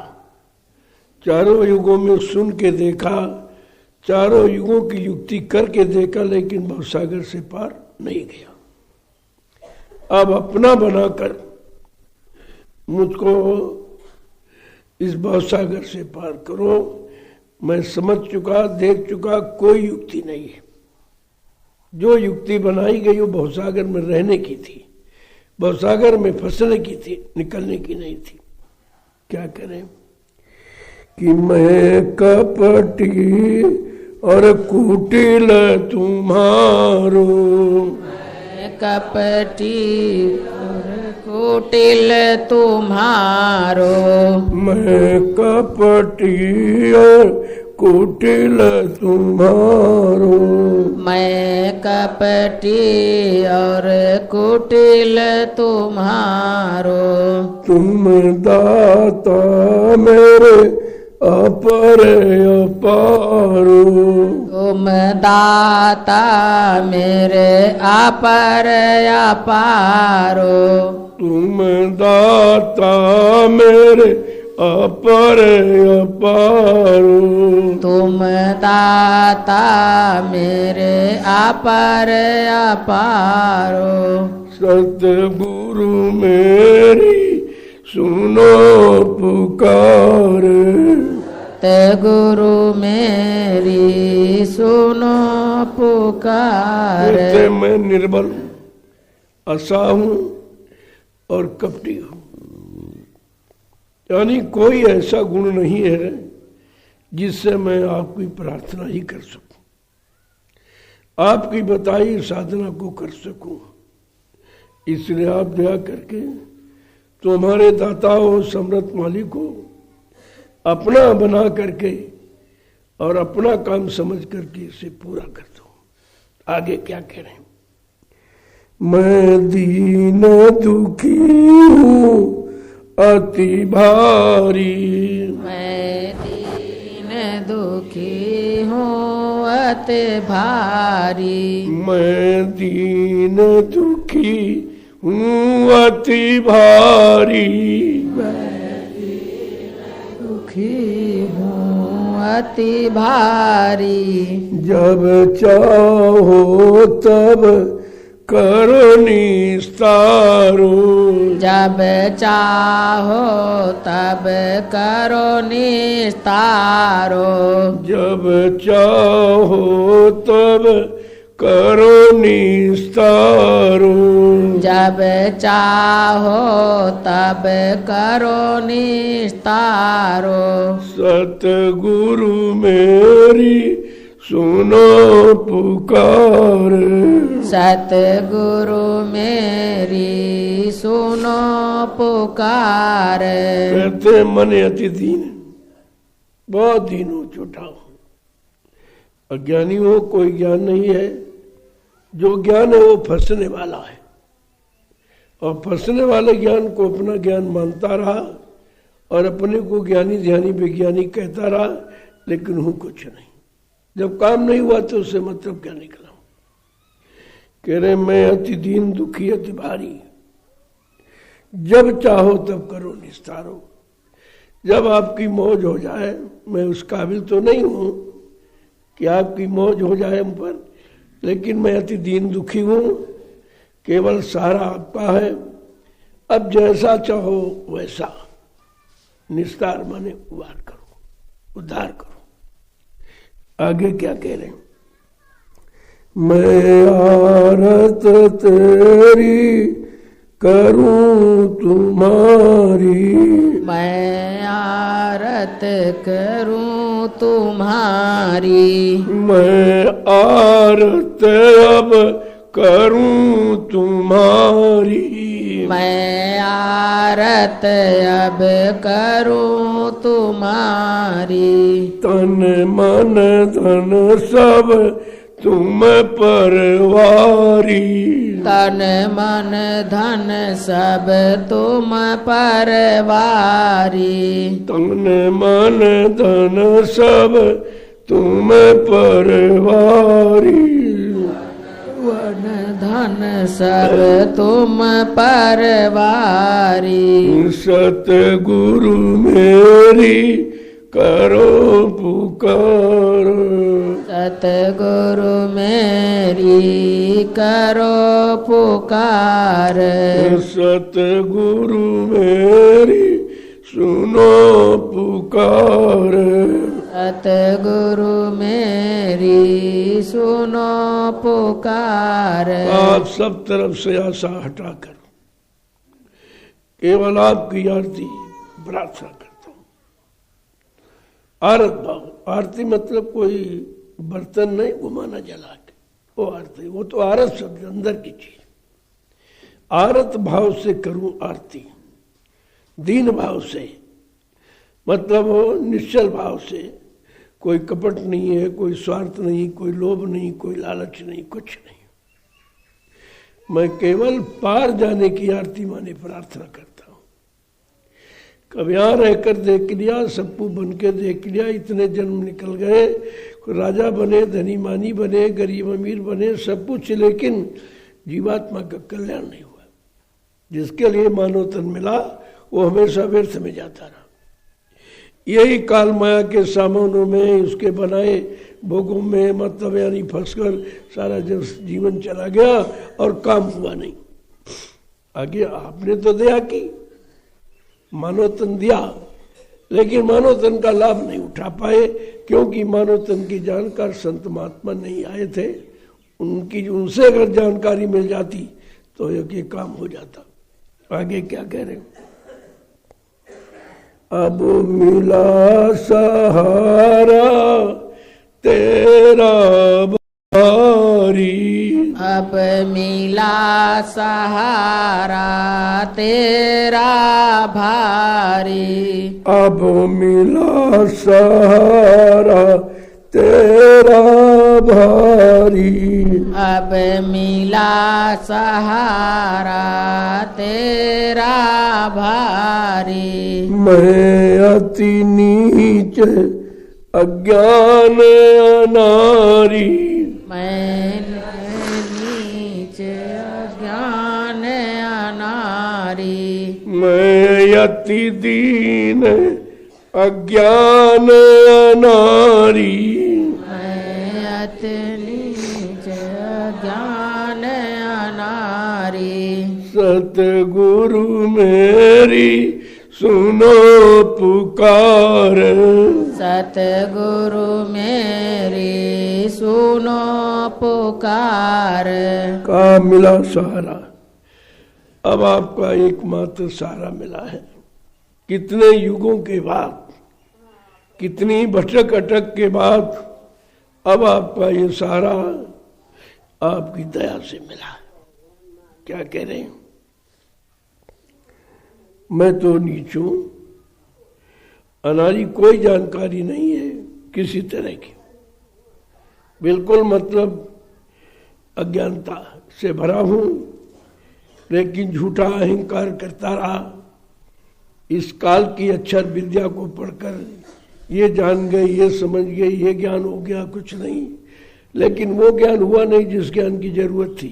चारों युगों में सुन के देखा, चारों युगों की युक्ति करके देखा, लेकिन भवसागर से पार नहीं गया। अब अपना बनाकर मुझको इस भवसागर से पार करो। मैं समझ चुका, देख चुका, कोई युक्ति नहीं है। जो युक्ति बनाई गई वो भवसागर में रहने की थी, भवसागर में फंसने की थी, निकलने की नहीं थी। क्या करें कि मैं कपटी और कुटिल तुम्हारो, मैं कपटी और कुटिल तुम्हारो। मैं कपटी और कुटिल तुम्हारो, मैं कपटी और कुटिल तुम्हारो। तुम दाता मेरे अपर अपारो, तुम दाता मेरे अपर अपारो। तुम दाता मेरे अपर अपारो, तुम दाता मेरे अपर अपारो। सतगुरु मेरी सुनो पुकार, सतगुरु मेरी सुनो पुकार। मैं निर्बल हूँ, असहाय हूँ और कपटी हूँ, यानी कोई ऐसा गुण नहीं है जिससे मैं आपकी प्रार्थना ही कर सकूं। आपकी बताई साधना को कर सकूं। इसलिए आप दया करके तो हमारे दाता हो समृत मालिक को अपना बना करके और अपना काम समझ करके इसे पूरा कर दो। आगे क्या कह रहे हैं? मैं दीन दुखी हूँ अति भारी, मैं दीन दुखी हूँ अति भारी, मैं दीन दुखी हूँ अति भारी, दुखी हूँ अति भारी। जब चाहो तब करो निस्तारो, जब चाहो तब करो निस्तारो, जब चाहो तब करो निस्तारो, जब चाहो तब करो निस्तारो। सतगुरु मेरी सुनो पुकार, सतगुरु मेरी सुनो पुकार। कहते मन अति दीन, बहुत दीन हो, छोटा हो, अज्ञानी हो, कोई ज्ञान नहीं है। जो ज्ञान है वो फंसने वाला है, और फंसने वाले ज्ञान को अपना ज्ञान मानता रहा और अपने को ज्ञानी ध्यानी विज्ञानी कहता रहा, लेकिन हूं कुछ नहीं। जब काम नहीं हुआ तो उससे मतलब क्या निकला? कह रहे मैं अति दीन दुखी अति भारी, जब चाहो तब करो निस्तारो। जब आपकी मौज हो जाए, मैं उस काबिल तो नहीं हूं कि आपकी मौज हो जाए हम पर, लेकिन मैं अति दीन दुखी हूं, केवल सहारा आपका है। अब जैसा चाहो वैसा निस्तार माने उबार करो, उद्धार करो। आगे क्या कह रहे हैं? मैं आरत तेरी करूं तुम्हारी, मैं आरत करूं तुम्हारी, मैं आरत अब करूं तुम्हारी, मैं आरत अब करूं तुम्हारी। तन मन धन सब तुम परवारी, तन मन धन सब तुम परवारी, तन मन धन सब तुम परवारी, वन धन सब तुम परवारी। सतगुरु मेरी करो पुकार, सतगुरु मेरी करो पुकार, सतगुरु मेरी सुनो पुकार, सतगुरु मेरी सुनो पुकार। आप सब तरफ से आशा हटाकर केवल आपकी आरती प्रार्थना करता हूं। आरत भाव, आरती मतलब कोई बर्तन नहीं घुमाना जला के, वो आरती, वो तो आरत शब्द अंदर की चीज। आरत भाव से करूं आरती, दीन भाव से, मतलब हो निश्चल भाव से। कोई कपट नहीं है, कोई स्वार्थ नहीं, कोई लोभ नहीं, कोई लालच नहीं, कुछ नहीं। मैं केवल पार जाने की आरती माने प्रार्थना करता हूं। कब यहां रहकर देख लिया, सबको बन के देख लिया, इतने जन्म निकल गए, राजा बने, धनी मानी बने, गरीब अमीर बने, सब कुछ, लेकिन जीवात्मा का कल्याण नहीं हुआ। जिसके लिए मानव तन मिला वो हमेशा व्यर्थ में जाता रहा। यही काल माया के सामानों में, उसके बनाए भोगों में, मतलब यानी फंसकर सारा जीवन चला गया और काम हुआ नहीं। आगे आपने तो दया की, मानव तन दिया, लेकिन मानव तन का लाभ नहीं उठा पाए, क्योंकि मानव तन की जानकार संत महात्मा नहीं आए थे। उनसे अगर जानकारी मिल जाती तो ये काम हो जाता। आगे क्या कह रहे हैं? अब मिला सहारा तेरा भारी, अब मिला सहारा तेरा भारी, अब मिला सहारा तेरा भारी, अब मिला सहारा तेरा भारी। मैं अति नीच अज्ञान अनारी, मैं नीच अज्ञान अनारी, मैं अति दीन अज्ञान अनारी, मैं अति नीच अज्ञान अनारी। सतगुरु मेरी सुनो पुकार, सतगुरु मेरी सुनो पुकार। का मिला सहारा, अब आपका एकमात्र सहारा मिला है। कितने युगों के बाद, कितनी भटक अटक के बाद अब आपका ये सहारा आपकी दया से मिला। क्या कह रहे हैं? मैं तो नीच हूं, अनारी, कोई जानकारी नहीं है किसी तरह की, बिल्कुल मतलब अज्ञानता से भरा हूं, लेकिन झूठा अहंकार करता रहा। इस काल की अक्षर विद्या को पढ़कर ये जान गए, ये समझ गए, ये ज्ञान हो गया, कुछ नहीं। लेकिन वो ज्ञान हुआ नहीं जिस ज्ञान की जरूरत थी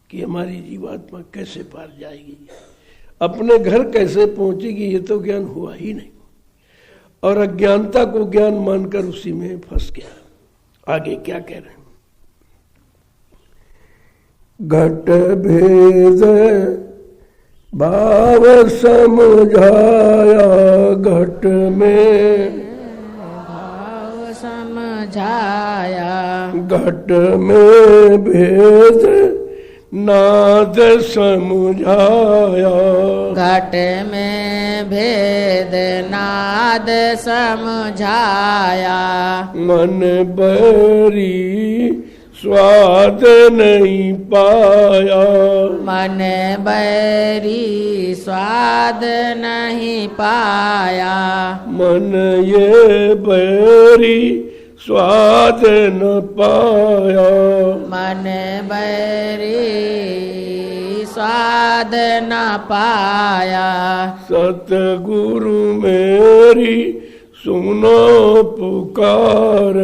कि हमारी जीवात्मा कैसे पार जाएगी, अपने घर कैसे पहुंचेगी, ये तो ज्ञान हुआ ही नहीं। और अज्ञानता को ज्ञान मानकर उसी में फंस गया। आगे क्या कह रहे हैं? घट भेद भाव समझाया, घट में भाव समझाया, घट में भेद नाद समझाया, घट में भेद नाद समझाया। मन बैरी स्वाद नहीं पाया, मन बैरी स्वाद नहीं पाया, मन ये बैरी स्वाद न पाया, मन बैरी स्वाद न पाया। सतगुरु मेरी सुनो पुकार,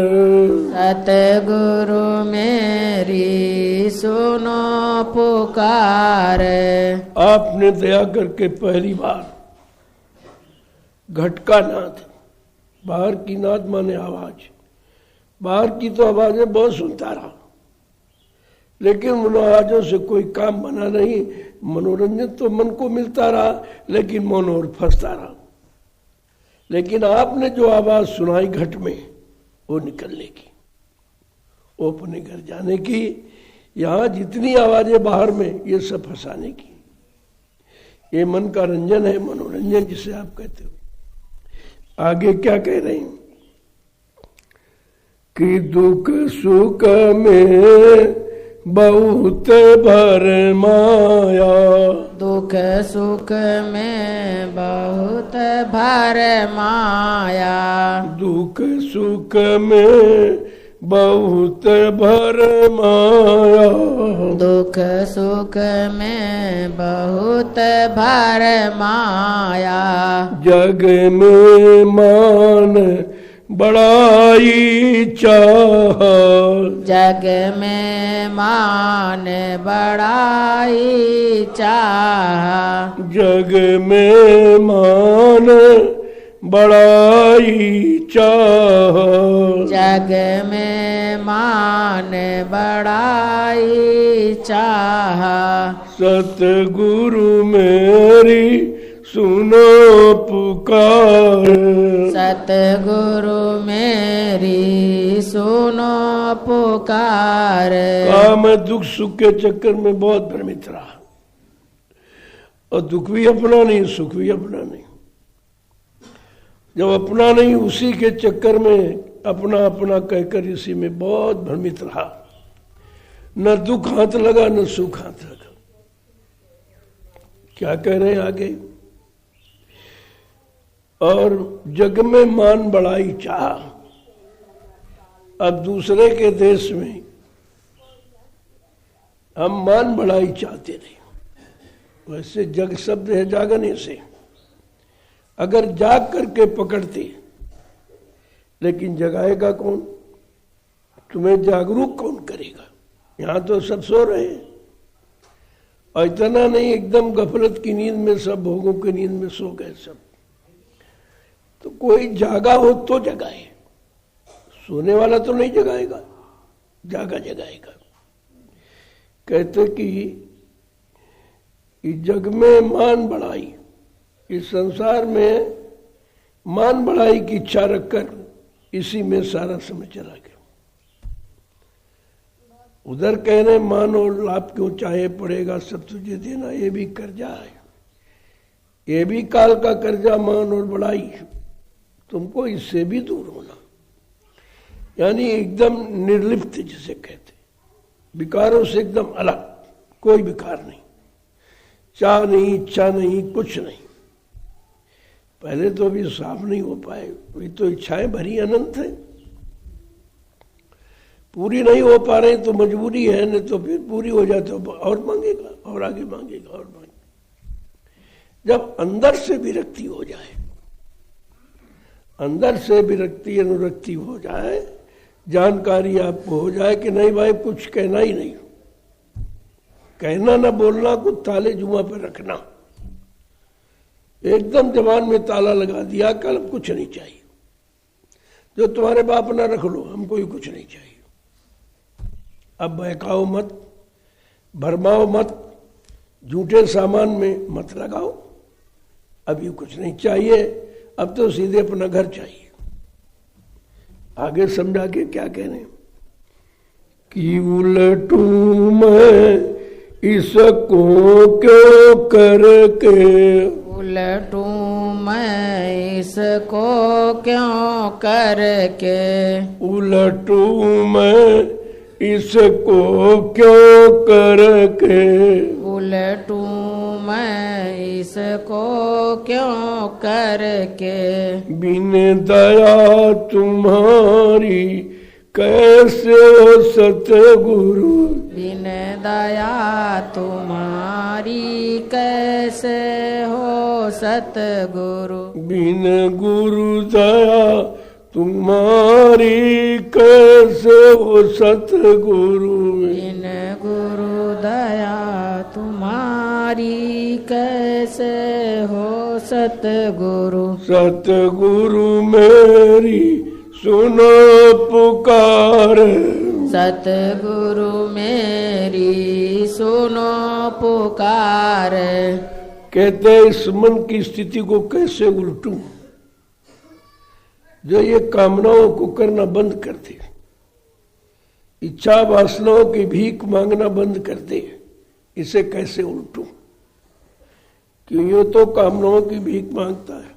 सतगुरु मेरी सुनो पुकार। आपने दया करके पहली बार घट का नाद, बाहर की नाद माने आवाज, बाहर की तो आवाजें बहुत सुनता रहा, लेकिन उन आवाजों से कोई काम बना नहीं। मनोरंजन तो मन को मिलता रहा, लेकिन मन और फंसता रहा। लेकिन आपने जो आवाज सुनाई घट में, वो निकलने की, वो अपने घर जाने की। यहाँ जितनी आवाजें बाहर में, ये सब फंसाने की। ये मन का रंजन है, मनोरंजन जिसे आप कहते हो। आगे क्या कह रहे हैं कि दुख सुख में बहुत भरमाया, दुख सुख में बहुत भरमाया, दुख सुख में बहुत भरमाया, दुख सुख में बहुत भरमाया। जग में मान बड़ाई चाह, जग में मान बड़ाई चाह, जग में मान बड़ाई चाह, जग में मान बड़ाई चाह। सतगुरु मेरी सुनो पुकार, सतगुरु मेरी सुनो पुकार। मैं दुख सुख के चक्कर में बहुत भ्रमित रहा, और दुख भी अपना नहीं, सुख भी अपना नहीं। जब अपना नहीं, उसी के चक्कर में अपना अपना कहकर इसी में बहुत भ्रमित रहा। न दुख हाथ लगा न सुख हाथ लगा। क्या कह रहे हैं आगे? और जग में मान बढ़ाई चाह। अब दूसरे के देश में हम मान बढ़ाई चाहते नहीं। वैसे जग शब्द है जागने से, अगर जाग करके पकड़ते, लेकिन जगाएगा कौन? तुम्हें जागरूक कौन करेगा? यहां तो सब सो रहे हैं, और इतना नहीं, एकदम गफलत की नींद में सब, भोगों की नींद में सो गए सब। तो कोई जागा हो तो जगाए, सोने वाला तो नहीं जगाएगा, जागा जगाएगा। कहते कि जग में मान बढ़ाई, इस संसार में मान बढ़ाई की इच्छा रखकर इसी में सारा समय चला गया। उधर कहने मान और लाभ क्यों चाहे, पड़ेगा सब तुझे देना, ये भी कर्जा है, ये भी काल का कर्जा, मान और बढ़ाई। तुमको इससे भी दूर होना, यानी एकदम निर्लिप्त जिसे कहते, विकारों से एकदम अलग, कोई विकार नहीं, चाह नहीं, इच्छा नहीं, कुछ नहीं। पहले तो अभी साफ नहीं हो पाए, अभी तो इच्छाएं भरी अनंत है, पूरी नहीं हो पा रही तो मजबूरी है, नहीं तो फिर पूरी हो जाए तो और मांगेगा, और आगे मांगेगा, और मांगेगा। जब अंदर से विरक्ति हो जाए, अंदर से विरक्ति अनुरक्ति हो जाए, जानकारी आपको हो जाए कि नहीं भाई कुछ कहना ही नहीं, कहना ना बोलना, कुछ ताले जुआ पर रखना, एकदम जबान में ताला लगा दिया, कल कुछ नहीं चाहिए, जो तुम्हारे बाप ना रख लो, हमको ही कुछ नहीं चाहिए। अब बहकाओ मत, भरमाओ मत, झूठे सामान में मत लगाओ, अभी कुछ नहीं चाहिए, अब तो सीधे अपना घर चाहिए। आगे समझा के क्या कहने कि उलटूं मैं इसको क्यों करके, उलटूं मैं इसको क्यों करके, उलटूं मैं इसको क्यों करके, उलटूं मैं इसको क्यों करके, बिन दया तुम्हारी कैसे हो सतगुरु, बिन दया तुम्हारी कैसे हो सतगुरु, बिन गुरु दया तुम्हारी कैसे हो सतगुरु, बिन गुरु दया तुम्हारी कैसे हो सतगुरु, सतगुरु मेरी सुनो पुकार, सतगुरु मेरी सुनो पुकार। कहते इस मन की स्थिति को कैसे उल्टूं, जो ये कामनाओं को करना बंद कर दे, इच्छा वासनाओं की भीख मांगना बंद कर दे, इसे कैसे उल्टूं? क्यों ये तो कामनाओं की भीख मांगता है,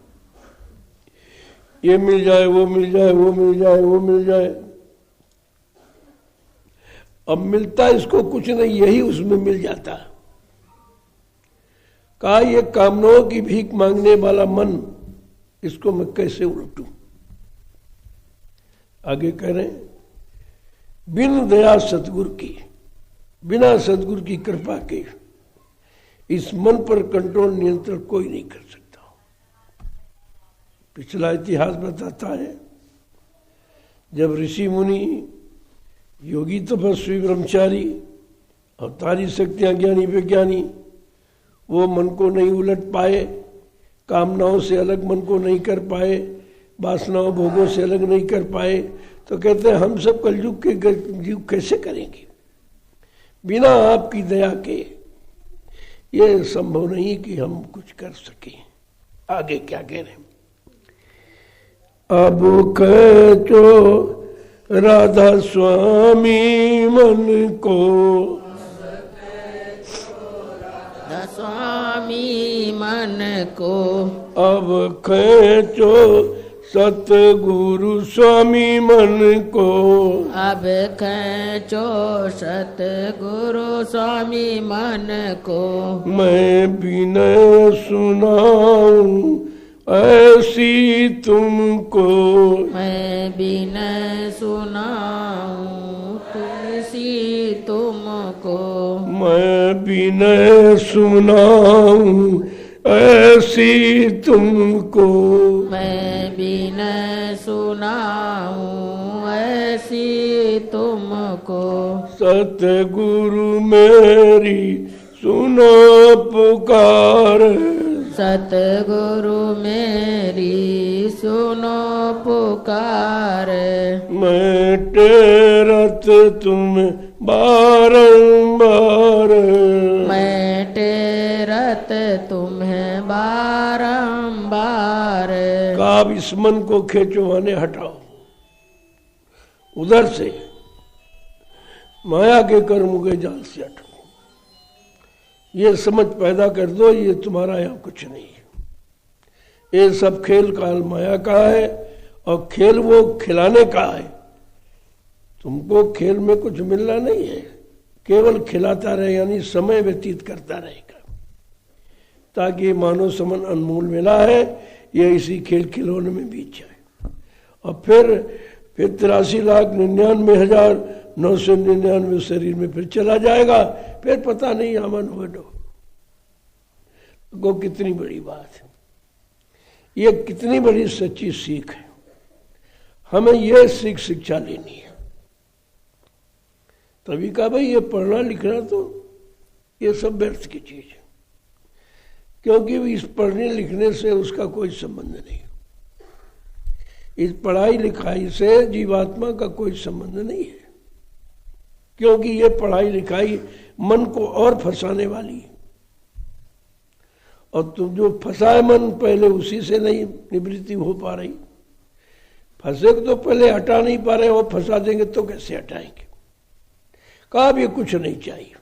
ये मिल जाए, वो मिल जाए, वो मिल जाए, वो मिल जाए। अब मिलता इसको कुछ नहीं, यही उसमें मिल जाता। कहा ये कामनाओं की भीख मांगने वाला मन, इसको मैं कैसे उल्टूं? आगे कह रहे हैं बिन दया सतगुरु की, बिना सतगुरु की कृपा के इस मन पर कंट्रोल नियंत्रण कोई नहीं कर सकता। पिछला इतिहास बताता है, जब ऋषि मुनि, योगी, तपस्वी, ब्रह्मचारी, अवतारी शक्तियां, ज्ञानी विज्ञानी, वो मन को नहीं उलट पाए, कामनाओं से अलग मन को नहीं कर पाए, वासनाओं भोगों से अलग नहीं कर पाए, तो कहते हैं हम सब कलयुग के जीव कैसे करेंगे? बिना आपकी दया के ये संभव नहीं कि हम कुछ कर सकें। आगे क्या कह रहे हैं? अब खींचो राधा स्वामी मन को, स्वामी मन को, अब खींचो सतगुरु स्वामी मन को। अब खींचो सतगुरु स्वामी मन को। मैं विनय सुनाऊं ऐसी तुमको। मैं विनय सुनाऊं तुलसी तुमको। मैं विनय सुनाऊं ऐसी तुमको। मैं विनय सुनाऊं ऐसी तुमको। सतगुरु मेरी सुनो पुकार। सतगुरु मेरी सुनो पुकार। मैं टेरत तुम्हें बारंबार। मैं टेरत तुम्हें बारंबार। काब इस मन को खींचो माने हटाओ, उधर से माया के कर्मों के जाल से हटाओ। ये समझ पैदा कर दो ये तुम्हारा यहाँ कुछ नहीं है, ये सब खेल काल माया का है और खेल वो खिलाने का है। तुमको खेल में कुछ मिलना नहीं है, केवल खिलाता रहे यानी समय व्यतीत करता रहेगा, ताकि मानव समन अनमोल मिला है ये इसी खेल खिलौने में बीत जाए। और फिर 83,99,999 शरीर में फिर चला जाएगा, फिर पता नहीं अमन हो को। कितनी बड़ी बात है, ये कितनी बड़ी सच्ची सीख है। हमें ये शिक्षा लेनी है। तभी कहा भाई ये पढ़ना लिखना तो ये सब व्यर्थ की चीज है, क्योंकि इस पढ़ने लिखने से उसका कोई संबंध नहीं। इस पढ़ाई लिखाई से जीवात्मा का कोई संबंध नहीं है, क्योंकि ये पढ़ाई लिखाई मन को और फंसाने वाली है। और तुम जो फंसाए मन पहले उसी से नहीं निवृत्ति हो पा रही। फंसे तो पहले हटा नहीं पा रहे, और फंसा देंगे तो कैसे हटाएंगे। कहा अब ये कुछ नहीं चाहिए,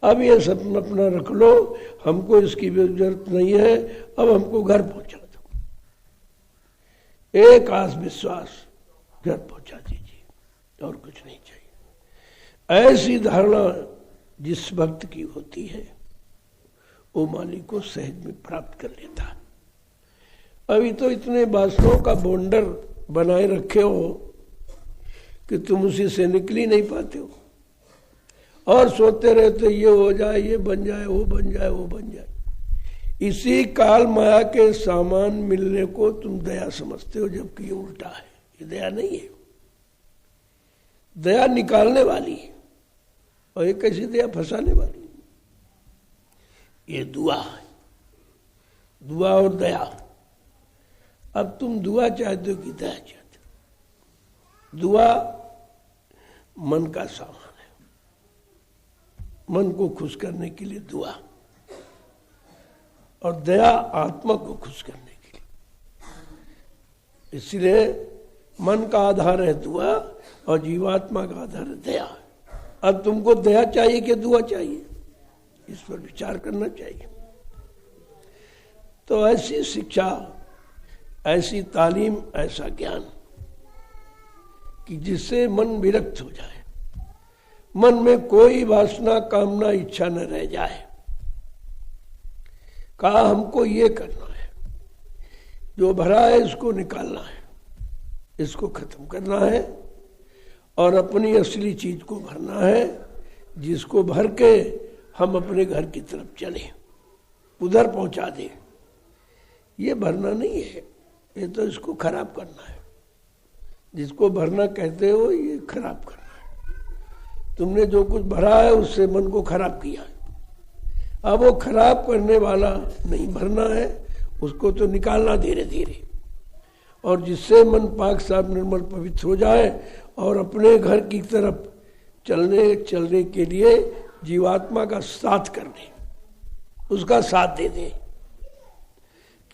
अब ये सब अपना रख लो, हमको इसकी जरूरत नहीं है, अब हमको घर पहुंचा दो। एक आस विश्वास घर पहुंचा दीजिए, और कुछ नहीं चाहिए। ऐसी धारणा जिस भक्त की होती है वो मालिक को सहज में प्राप्त कर लेता है। अभी तो इतने वासनाओं का बोंडर बनाए रखे हो कि तुम उसी से निकल ही नहीं पाते हो, और सोते रहते ये हो जाए, ये बन जाए, वो बन जाए, वो बन जाए। इसी काल माया के सामान मिलने को तुम दया समझते हो, जबकि ये उल्टा है। ये दया नहीं है, दया निकालने वाली है, और ये कैसी दया फंसाने वाली। ये दुआ है, दुआ और दया। अब तुम दुआ चाहते हो कि दया चाहते हो? दुआ मन का सामान है, मन को खुश करने के लिए दुआ, और दया आत्मा को खुश करने के लिए। इसलिए मन का आधार है दुआ और जीवात्मा का आधार है दया। अब तुमको दया चाहिए कि दुआ चाहिए, इस पर विचार करना चाहिए। तो ऐसी शिक्षा, ऐसी तालीम, ऐसा ज्ञान कि जिससे मन विरक्त हो जाए, मन में कोई वासना, कामना, इच्छा न रह जाए। कहा हमको ये करना है, जो भरा है इसको निकालना है, इसको खत्म करना है, और अपनी असली चीज को भरना है, जिसको भर के हम अपने घर की तरफ चले, उधर पहुंचा दें। ये भरना नहीं है, ये तो इसको खराब करना है। जिसको भरना कहते हो ये खराब करना है। तुमने जो कुछ भरा है उससे मन को खराब किया है। अब वो खराब करने वाला नहीं भरना है, उसको तो निकालना धीरे धीरे, और जिससे मन पाक साफ निर्मल पवित्र हो जाए और अपने घर की तरफ चलने के लिए जीवात्मा का साथ कर दे, उसका साथ दे दे।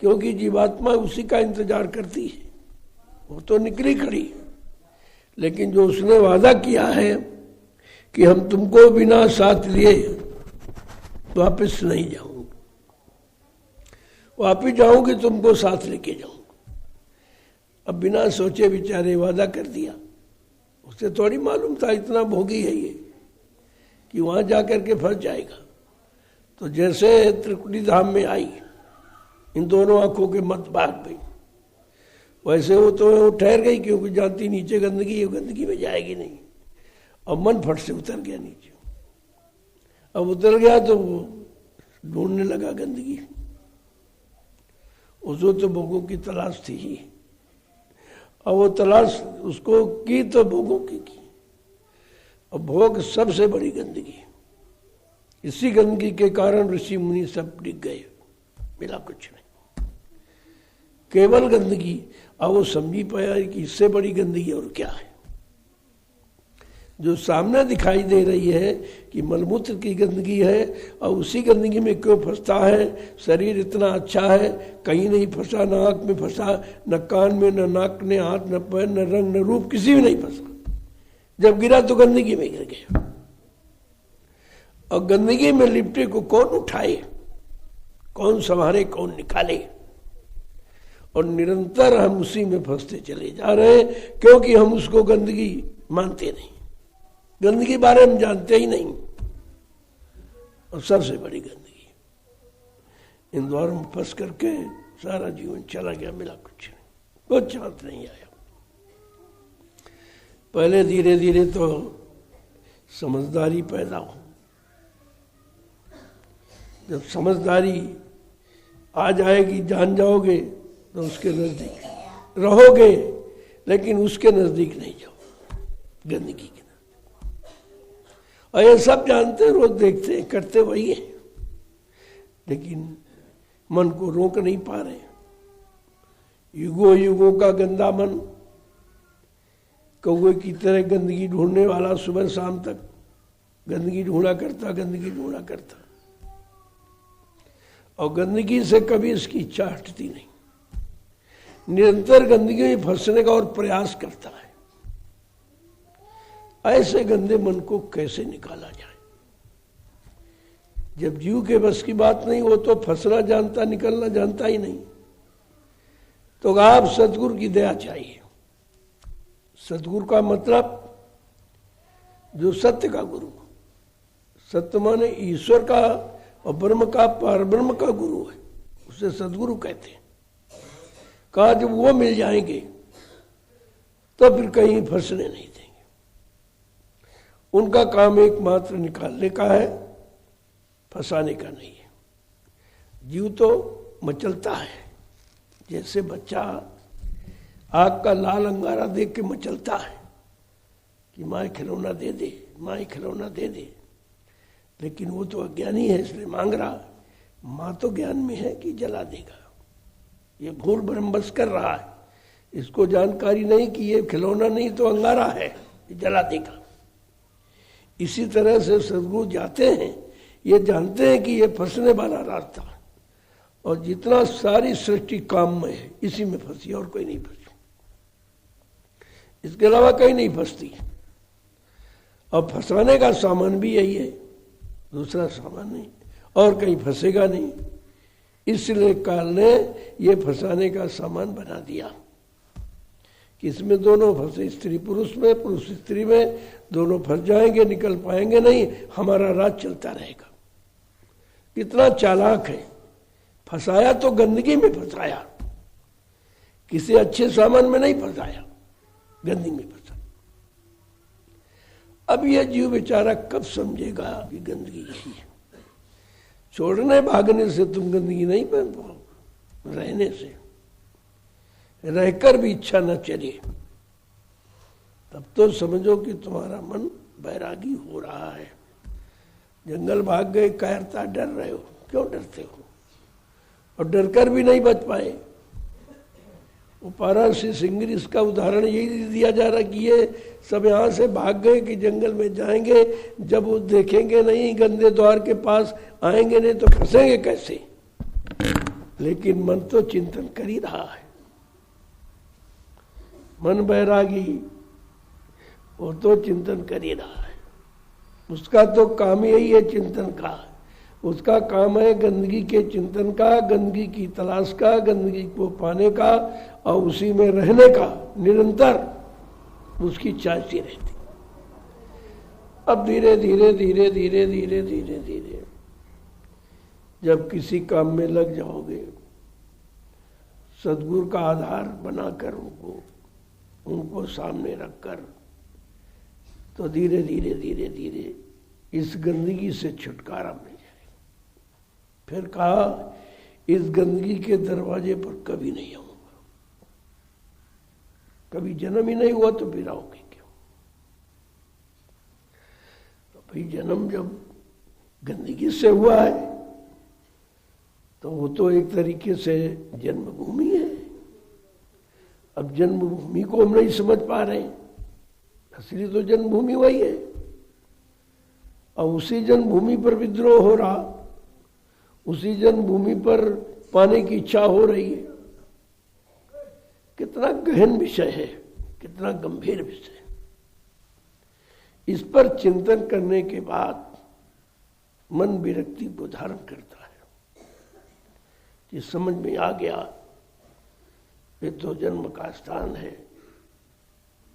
क्योंकि जीवात्मा उसी का इंतजार करती है, वो तो निकली खड़ी, लेकिन जो उसने वादा किया है कि हम तुमको बिना साथ लिए वापस नहीं जाऊंगी, वापिस जाऊंगी तुमको साथ लेके जाऊंगी। अब बिना सोचे विचारे वादा कर दिया। उसे थोड़ी मालूम था इतना भोगी है ये कि वहां जाकर के फंस जाएगा। तो जैसे त्रिकुटी धाम में आई, इन दोनों आंखों के मत भाग गई, वैसे वो तो ठहर गई, क्योंकि जानती नीचे गंदगी है, गंदगी में जाएगी नहीं। अब मन फट से उतर गया नीचे। अब उतर गया तो वो ढूंढने लगा गंदगी। उसको तो भोगों की तलाश थी ही। अब वो तलाश उसको की तो भोगों की। अब भोग सबसे बड़ी गंदगी। इसी गंदगी के कारण ऋषि मुनि सब डिग गए, मिला कुछ नहीं, केवल गंदगी। अब वो समझी पाया कि इससे बड़ी गंदगी और क्या है। जो सामने दिखाई दे रही है कि मलमूत्र की गंदगी है, और उसी गंदगी में क्यों फंसता है। शरीर इतना अच्छा है, कहीं नहीं फंसा, न आंख में फंसा, न कान में, न नाक में, हाथ, न पैर, न रंग, न रूप, किसी में नहीं फंसा। जब गिरा तो गंदगी में गिर गया। और गंदगी में लिपटे को कौन उठाए, कौन संभाले, कौन निकाले। और निरंतर हम उसी में फंसते चले जा रहे हैं, क्योंकि हम उसको गंदगी मानते नहीं, गंदगी बारे में जानते ही नहीं। और सबसे बड़ी गंदगी, इन द्वारों में फंस करके सारा जीवन चला गया, मिला कुछ नहीं, कुछ हाथ नहीं आया। पहले धीरे धीरे तो समझदारी पैदा हो। जब समझदारी आ जाएगी, जान जाओगे, तो उसके नजदीक रहोगे, लेकिन उसके नजदीक नहीं जाओ, गंदगी के नजदीक। और ये सब जानते हैं, रोज देखते हैं, करते वही है, लेकिन मन को रोक नहीं पा रहे। युगों युगों का गंदा मन, कौवे की तरह गंदगी ढूंढने वाला, सुबह शाम तक गंदगी ढूंढा करता, गंदगी ढूंढा करता, और गंदगी से कभी इसकी इच्छा हटती नहीं। निरंतर गंदगी में फंसने का और प्रयास करता है। ऐसे गंदे मन को कैसे निकाला जाए। जब जीव के बस की बात नहीं हो तो फंसना जानता, निकलना जानता ही नहीं। तो आप सतगुरु की दया चाहिए। सतगुरु का मतलब जो सत्य का गुरु, सत्य माने ईश्वर का और ब्रह्म का, परब्रह्म का गुरु है, उसे सतगुरु कहते हैं। कहा जब वो मिल जाएंगे तो फिर कहीं फंसने नहीं देंगे। उनका काम एकमात्र निकालने का है, फंसाने का नहीं है। जीव तो मचलता है, जैसे बच्चा आग का लाल अंगारा देख के मचलता है कि माँ खिलौना दे दे, माँ खिलौना दे दे। लेकिन वो तो अज्ञानी है, इसलिए मांग रहा। माँ तो ज्ञान में है कि जला देगा। ये भूल भ्रम बस कर रहा है, इसको जानकारी नहीं कि ये खिलौना नहीं तो अंगारा है, ये जला देगा। इसी तरह से सदगुरु जाते हैं, ये जानते हैं कि ये फंसने वाला रास्ता, और जितना सारी सृष्टि काम में है इसी में फंसी, और कोई नहीं फंसी, इसके अलावा कहीं नहीं फंसती। और फंसाने का सामान भी यही है, दूसरा सामान नहीं, और कहीं फंसेगा नहीं। इसलिए काल ने ये फंसाने का सामान बना दिया कि इसमें दोनों फंसे, स्त्री पुरुष में, पुरुष स्त्री में, दोनों फंस जाएंगे, निकल पाएंगे नहीं, हमारा राज चलता रहेगा। कितना चालाक है, फंसाया तो गंदगी में फंसाया, किसी अच्छे सामान में नहीं फंसाया, गंदगी में फंसा। अब यह जीव बेचारा कब समझेगा कि गंदगी यही है। छोड़ने भागने से तुम गंदगी नहीं बन पाओ, रहने से, रहकर भी इच्छा न चले, तब तो समझो कि तुम्हारा मन बैरागी हो रहा है। जंगल भाग गए, कायरता, डर रहे हो, क्यों डरते हो? और डरकर भी नहीं बच पाए। उपारा से सिंगरी, इसका उदाहरण यही दिया जा रहा कि ये सब यहाँ से भाग गए कि जंगल में जाएंगे, जब वो देखेंगे नहीं, गंदे द्वार के पास आएंगे नहीं तो फंसेंगे कैसे। लेकिन मन तो चिंतन कर ही रहा है। मन बैरागी, वो तो चिंतन कर ही रहा है, उसका तो काम यही है चिंतन का। उसका काम है गंदगी के चिंतन का, गंदगी की तलाश का, गंदगी को पाने का और उसी में रहने का निरंतर उसकी चाहती रहती। अब धीरे धीरे धीरे धीरे धीरे धीरे धीरे जब किसी काम में लग जाओगे, सद्गुरु का आधार बनाकर उनको सामने रखकर, तो धीरे धीरे धीरे धीरे इस गंदगी से छुटकारा मिल जाएगा। फिर कहा इस गंदगी के दरवाजे पर कभी नहीं आऊंगा। कभी जन्म ही नहीं हुआ तो फिर आओगे क्यों? तो भाई जन्म जब गंदगी से हुआ है तो वो तो एक तरीके से जन्मभूमि है। अब जन्मभूमि को हम नहीं समझ पा रहे हैं, असली तो जन्मभूमि वही है। और उसी जन्मभूमि पर विद्रोह हो रहा, उसी जन्मभूमि पर पाने की इच्छा हो रही है। कितना गहन विषय है, कितना गंभीर विषय। इस पर चिंतन करने के बाद मन विरक्ति को धारण करता है कि समझ में आ गया ये तो जन्म का स्थान है।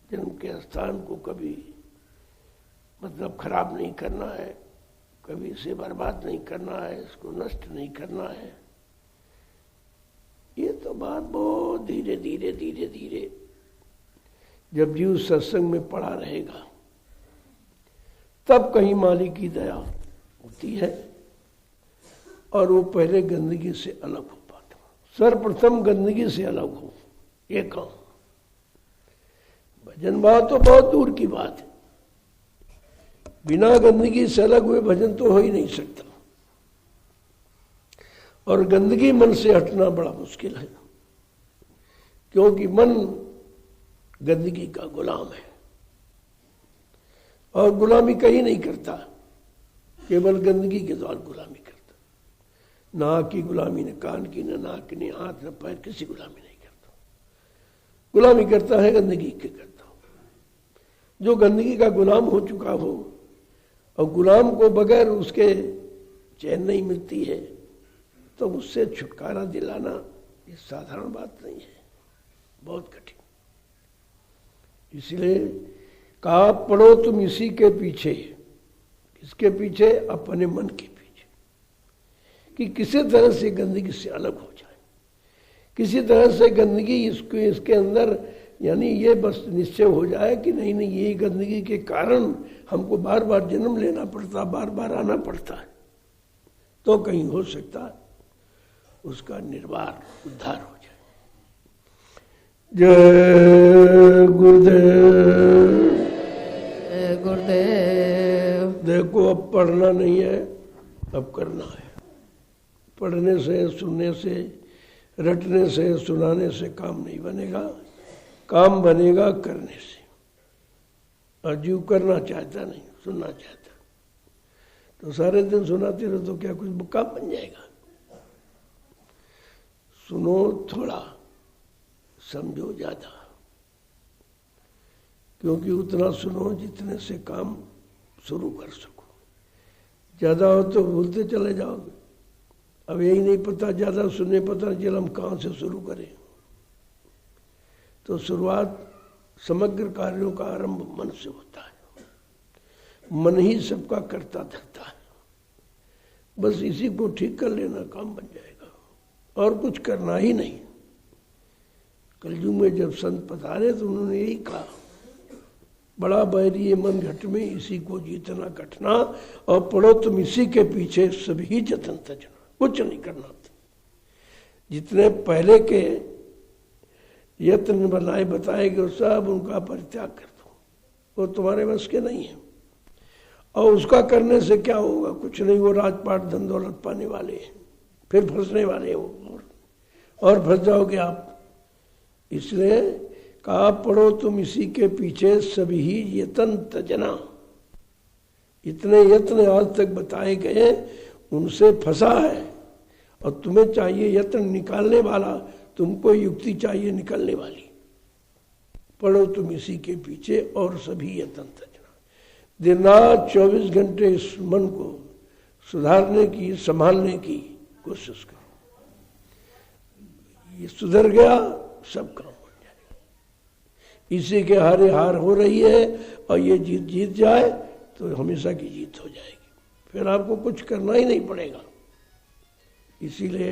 जन्म के स्थान को कभी मतलब खराब नहीं करना है, कभी इसे बर्बाद नहीं करना है, इसको नष्ट नहीं करना है। ये तो बात बहुत धीरे धीरे धीरे धीरे जब जीव सत्संग में पड़ा रहेगा तब कहीं मालिक की दया होती है और वो पहले गंदगी से अलग हो पाता। सर्वप्रथम गंदगी से अलग हो, ये काम। भजन भाव तो बहुत दूर की बात है, बिना गंदगी से अलग हुए भजन तो हो ही नहीं सकता। और गंदगी मन से हटना बड़ा मुश्किल है, क्योंकि मन गंदगी का गुलाम है और गुलामी कहीं नहीं करता, केवल गंदगी के द्वारा गुलामी करता। ना की गुलामी, न कान की, न नाक की, न हाथ, न पैर, किसी गुलामी नहीं करता। गुलामी करता है गंदगी के करता हो। जो गंदगी का गुलाम हो चुका हो और गुलाम को बगैर उसके चैन नहीं मिलती है, तो उससे छुटकारा दिलाना ये साधारण बात नहीं है, बहुत कठिन। इसलिए कहा पढ़ो तुम इसी के पीछे। किसके पीछे? अपने मन के पीछे, कि किसी तरह से गंदगी से अलग हो जाए, किसी तरह से गंदगी इसके अंदर, यानी ये बस निश्चय हो जाए कि नहीं नहीं, ये गंदगी के कारण हमको बार बार जन्म लेना पड़ता, बार बार आना पड़ता है, तो कहीं हो सकता है उसका निर्वाण, उद्धार हो जाए। जय गुरुदेव। गुरुदेव। देखो अब पढ़ना नहीं है, अब करना है। पढ़ने से, सुनने से, रटने से, सुनाने से काम नहीं बनेगा, काम बनेगा करने से। और जीव करना चाहता नहीं, सुनना चाहता, तो सारे दिन सुनाते रहो तो क्या कुछ काम बन जाएगा? सुनो थोड़ा, समझो ज्यादा, क्योंकि उतना सुनो जितने से काम शुरू कर सको। ज्यादा हो तो भूलते चले जाओगे। अब यही नहीं पता, ज्यादा सुनने पता नहीं चला हम कहाँ से शुरू करें। तो शुरुआत समग्र कार्यों का आरंभ मन से होता है। मन ही सबका करता धरता है। बस इसी को ठीक कर लेना, काम बन जाएगा, और कुछ करना ही नहीं। कलयुग में जब संत पधारे तो उन्होंने यही कहा, बड़ा बैरी मन घट में इसी को जीतना कठना, और पढ़ो तुम इसी के पीछे सभी जतन तजना। कुछ नहीं करना, जितने पहले के यत्न बनाए बताए गए सब उनका परित्याग कर दो, वो तुम्हारे बस के नहीं है। और उसका करने से क्या होगा? कुछ नहीं, वो राजपाट धन दौलत पाने वाले हैं, फिर फंसने वाले हैं वो, और फंस जाओगे आप। इसलिए कहा पढ़ो तुम इसी के पीछे सभी ही यत्न तजना। इतने यत्न आज तक बताए गए उनसे फंसा है, और तुम्हें चाहिए यत्न निकालने वाला, तुमको युक्ति चाहिए निकलने वाली। पढ़ो तुम इसी के पीछे और सभी यत्न तजना। दिन रात 24 घंटे इस मन को सुधारने की, संभालने की कोशिश करो। ये सुधर गया, सब काम हो जाएगा। इसी के हारे हार हो रही है और ये जीत जाए तो हमेशा की जीत हो जाएगी, फिर आपको कुछ करना ही नहीं पड़ेगा। इसीलिए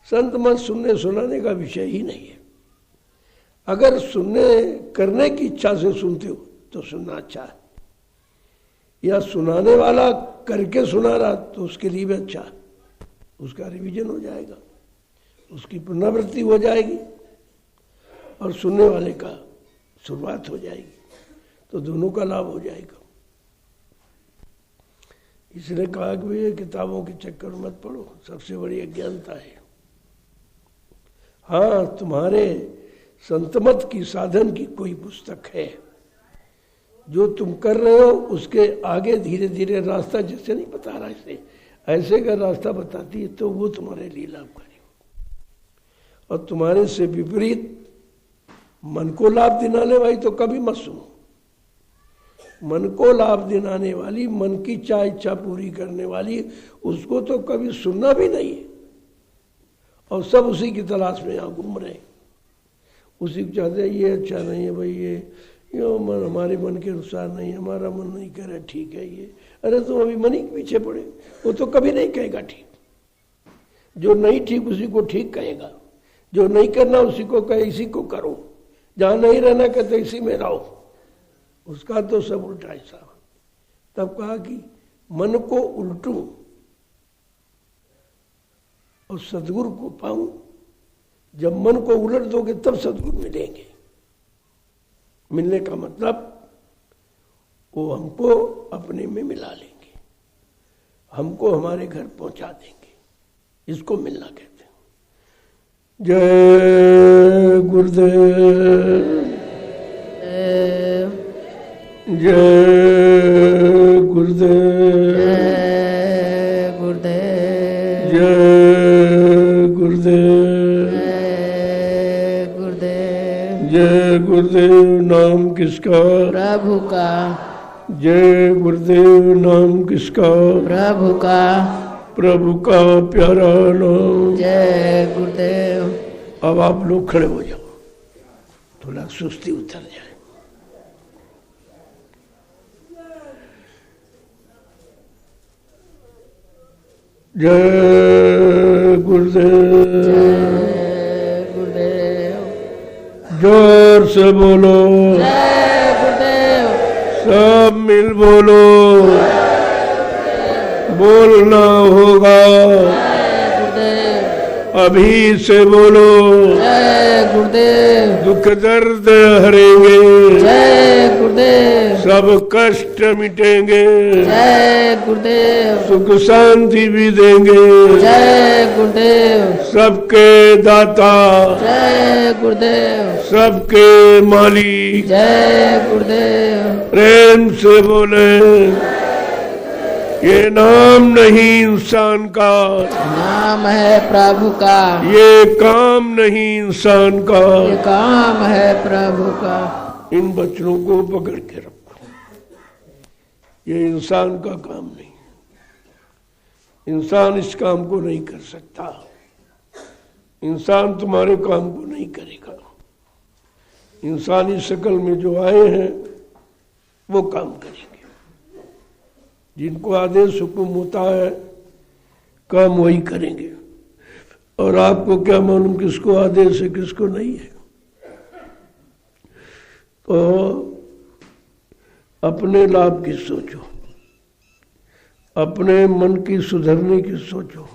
संत मत सुनने सुनाने का विषय ही नहीं है। अगर सुनने करने की इच्छा से सुनते हो तो सुनना अच्छा है, या सुनाने वाला करके सुना रहा तो उसके लिए भी अच्छा है, उसका रिवीजन हो जाएगा, उसकी पुनरावृत्ति हो जाएगी और सुनने वाले का शुरुआत हो जाएगी, तो दोनों का लाभ हो जाएगा। इसलिए कहा कि ये किताबों के चक्कर मत पड़ो, सबसे बड़ी अज्ञानता है। हाँ, तुम्हारे संतमत की साधन की कोई पुस्तक है जो तुम कर रहे हो, उसके आगे धीरे धीरे रास्ता, जैसे नहीं बता रहा ऐसे का रास्ता बताती है तो वो तुम्हारे लिए लाभकारी हो। और तुम्हारे से विपरीत मन को लाभ दिलाने वाली तो कभी मत सुनो। मन को लाभ दिलाने वाली, मन की इच्छा पूरी करने वाली, उसको तो कभी सुनना भी नहीं है। और सब उसी की तलाश में यहाँ घूम रहे हैं, उसी को चाहते हैं ये अच्छा नहीं है भाई, ये मन हमारे मन के अनुसार नहीं, हमारा मन नहीं कह रहा ठीक है ये। अरे तुम अभी मन ही के पीछे पड़े, वो तो कभी नहीं कहेगा ठीक। जो नहीं ठीक उसी को ठीक कहेगा, जो नहीं करना उसी को कहे इसी को करो, जहाँ नहीं रहना कहते इसी में रहो। उसका तो सब उल्टा हिसाब। तब कहा कि मन को उल्टूं और सदगुरु को पाऊं। जब मन को उलट दोगे तब सदगुरु मिलेंगे। मिलने का मतलब वो हमको अपने में मिला लेंगे, हमको हमारे घर पहुंचा देंगे, इसको मिलना कहते हैं। जय गुरुदेव, जय गुरुदेव, जय गुरुदेव, जय गुरुदेव, जय गुरुदेव। जय गुरुदेव। नाम किसका? प्रभु का। जय गुरुदेव। नाम किसका? प्रभु का। प्रभु का प्यारा नाम। जय गुरुदेव। अब आप लोग खड़े हो जाओ, थोड़ा सुस्ती उतर जाए। जय गुरुदेव, जय गुरुदेव। जोर से बोलो, जय गुरुदेव। सब मिल बोलो, बोलना होगा। जय गुरुदेव। अभी से बोलो, जय गुरुदेव। दुख दर्द हरेंगे, जय गुरुदेव। सब कष्ट मिटेंगे, जय गुरुदेव। सुख शांति भी देंगे। जय गुरुदेव। सबके दाता, जय गुरुदेव। सबके मालिक। जय गुरुदेव। प्रेम से बोले, ये नाम नहीं इंसान का, नाम है प्रभु का। ये काम नहीं इंसान का। ये काम है प्रभु का। इन बच्चों को पकड़ के रखो, ये इंसान का काम नहीं। इंसान इस काम को नहीं कर सकता, इंसान तुम्हारे काम को नहीं करेगा। इंसानी शक्ल में जो आए हैं वो काम करेंगे। जिनको आदेश हुक्म होता है काम वही करेंगे। और आपको क्या मालूम किसको आदेश है किसको नहीं है। तो अपने लाभ की सोचो, अपने मन की सुधरने की सोचो,